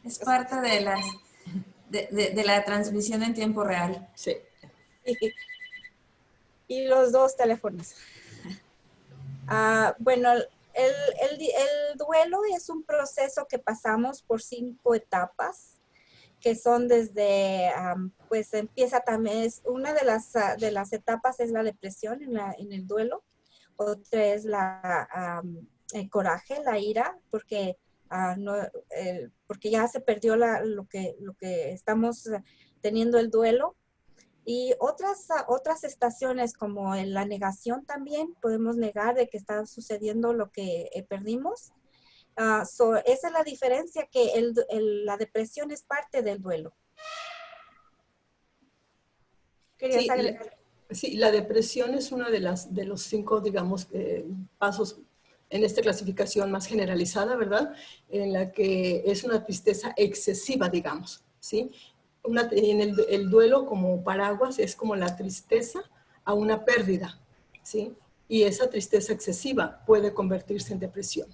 Es parte de la transmisión en tiempo real. Sí. Y los dos teléfonos. Bueno, el duelo es un proceso que pasamos por 5 etapas, que son desde, pues empieza también, es una de las etapas es la depresión en el duelo, otra es el coraje, la ira, porque, porque ya se perdió lo que estamos teniendo el duelo. Y otras estaciones como en la negación también, podemos negar de que está sucediendo lo que perdimos. Esa es la diferencia, que la depresión es parte del duelo. ¿Querías Sí, agregar? sí, la depresión es uno de los 5, digamos, pasos en esta clasificación más generalizada, ¿verdad? En la que es una tristeza excesiva, digamos, ¿sí? En el duelo como paraguas es como la tristeza a una pérdida, ¿sí? Y esa tristeza excesiva puede convertirse en depresión,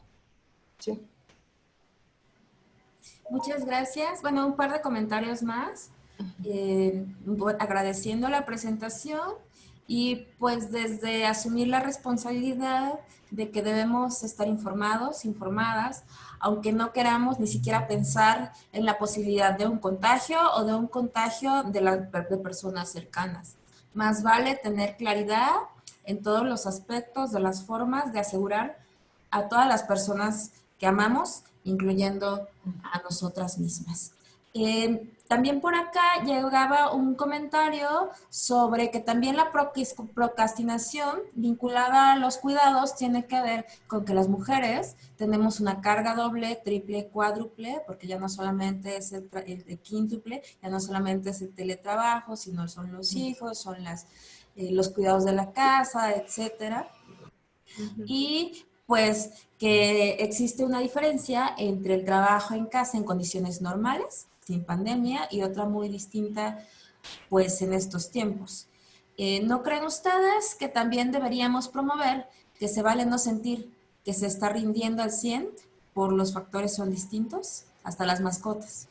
¿sí? Muchas gracias. Bueno, un par de comentarios más. Agradeciendo la presentación y pues desde asumir la responsabilidad de que debemos estar informados, informadas, aunque no queramos ni siquiera pensar en la posibilidad de un contagio o de un contagio de personas cercanas. Más vale tener claridad en todos los aspectos de las formas de asegurar a todas las personas que amamos, incluyendo a nosotras mismas. También por acá llegaba un comentario sobre que también la procrastinación vinculada a los cuidados tiene que ver con que las mujeres tenemos una carga doble, triple, cuádruple, porque ya no solamente es el quíntuple, ya no solamente es el teletrabajo, sino son los hijos, son los cuidados de la casa, etcétera. Y pues que existe una diferencia entre el trabajo en casa en condiciones normales, sin pandemia, y otra muy distinta pues en estos tiempos. ¿No creen ustedes que también deberíamos promover que se vale no sentir que se está rindiendo al 100 por los factores son distintos, hasta las mascotas?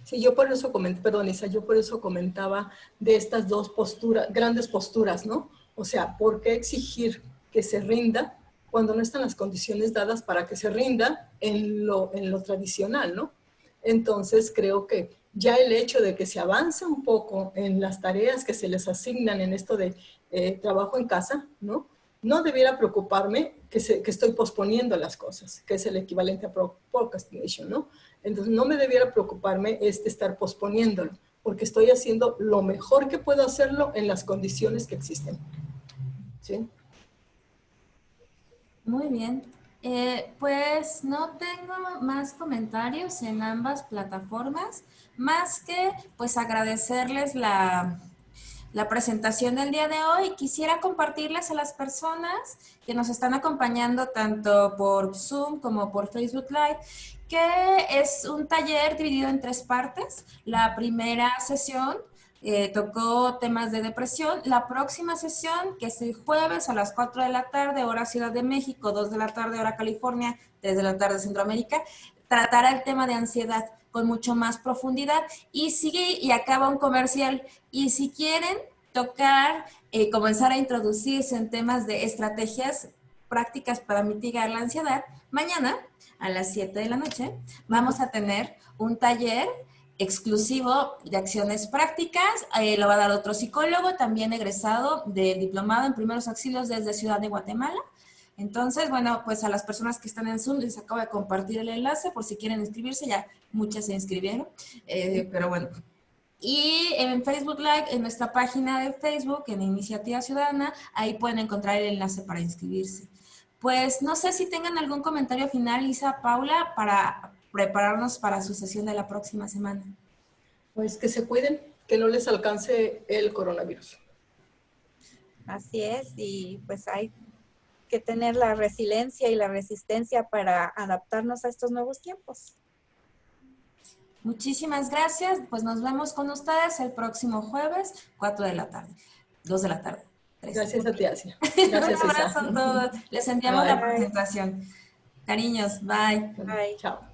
Sí, yo por eso perdón, Isa, yo por eso comentaba de estas dos posturas, grandes posturas, ¿no? O sea, ¿por qué exigir que se rinda cuando no están las condiciones dadas para que se rinda en lo tradicional, ¿no? Entonces, creo que ya el hecho de que se avance un poco en las tareas que se les asignan en esto de trabajo en casa, ¿no? No debiera preocuparme que estoy posponiendo las cosas, que es el equivalente a procrastination, ¿no? Entonces, no me debiera preocuparme estar posponiéndolo, porque estoy haciendo lo mejor que puedo hacerlo en las condiciones que existen. ¿Sí? Muy bien. Pues no tengo más comentarios en ambas plataformas, más que pues agradecerles la presentación del día de hoy. Quisiera compartirles a las personas que nos están acompañando tanto por Zoom como por Facebook Live, que es un taller dividido en 3 partes. La primera sesión tocó temas de depresión. La próxima sesión, que es el jueves a las 4 de la tarde, hora Ciudad de México, 2 de la tarde, hora California, 3 de la tarde, Centroamérica, tratará el tema de ansiedad con mucho más profundidad. Y sigue y acaba un comercial. Y si quieren tocar, comenzar a introducirse en temas de estrategias prácticas para mitigar la ansiedad, mañana a las 7 de la noche vamos a tener un taller exclusivo de acciones prácticas. Lo va a dar otro psicólogo, también egresado del diplomado en primeros auxilios desde Ciudad de Guatemala. Entonces, bueno, pues a las personas que están en Zoom les acabo de compartir el enlace por si quieren inscribirse, ya muchas se inscribieron, pero bueno. Y en Facebook Live, en nuestra página de Facebook, en Iniciativa Ciudadana, ahí pueden encontrar el enlace para inscribirse. Pues no sé si tengan algún comentario final, Isa, Paula, para prepararnos para su sesión de la próxima semana. Pues que se cuiden, que no les alcance el coronavirus. Así es, y pues hay que tener la resiliencia y la resistencia para adaptarnos a estos nuevos tiempos. Muchísimas gracias, pues nos vemos con ustedes el próximo jueves, 4 de la tarde, 2 de la tarde. 3. Gracias a ti, Asia. Gracias, un abrazo a todos. Les enviamos la Bye. presentación. Cariños, bye. Bye. Chao.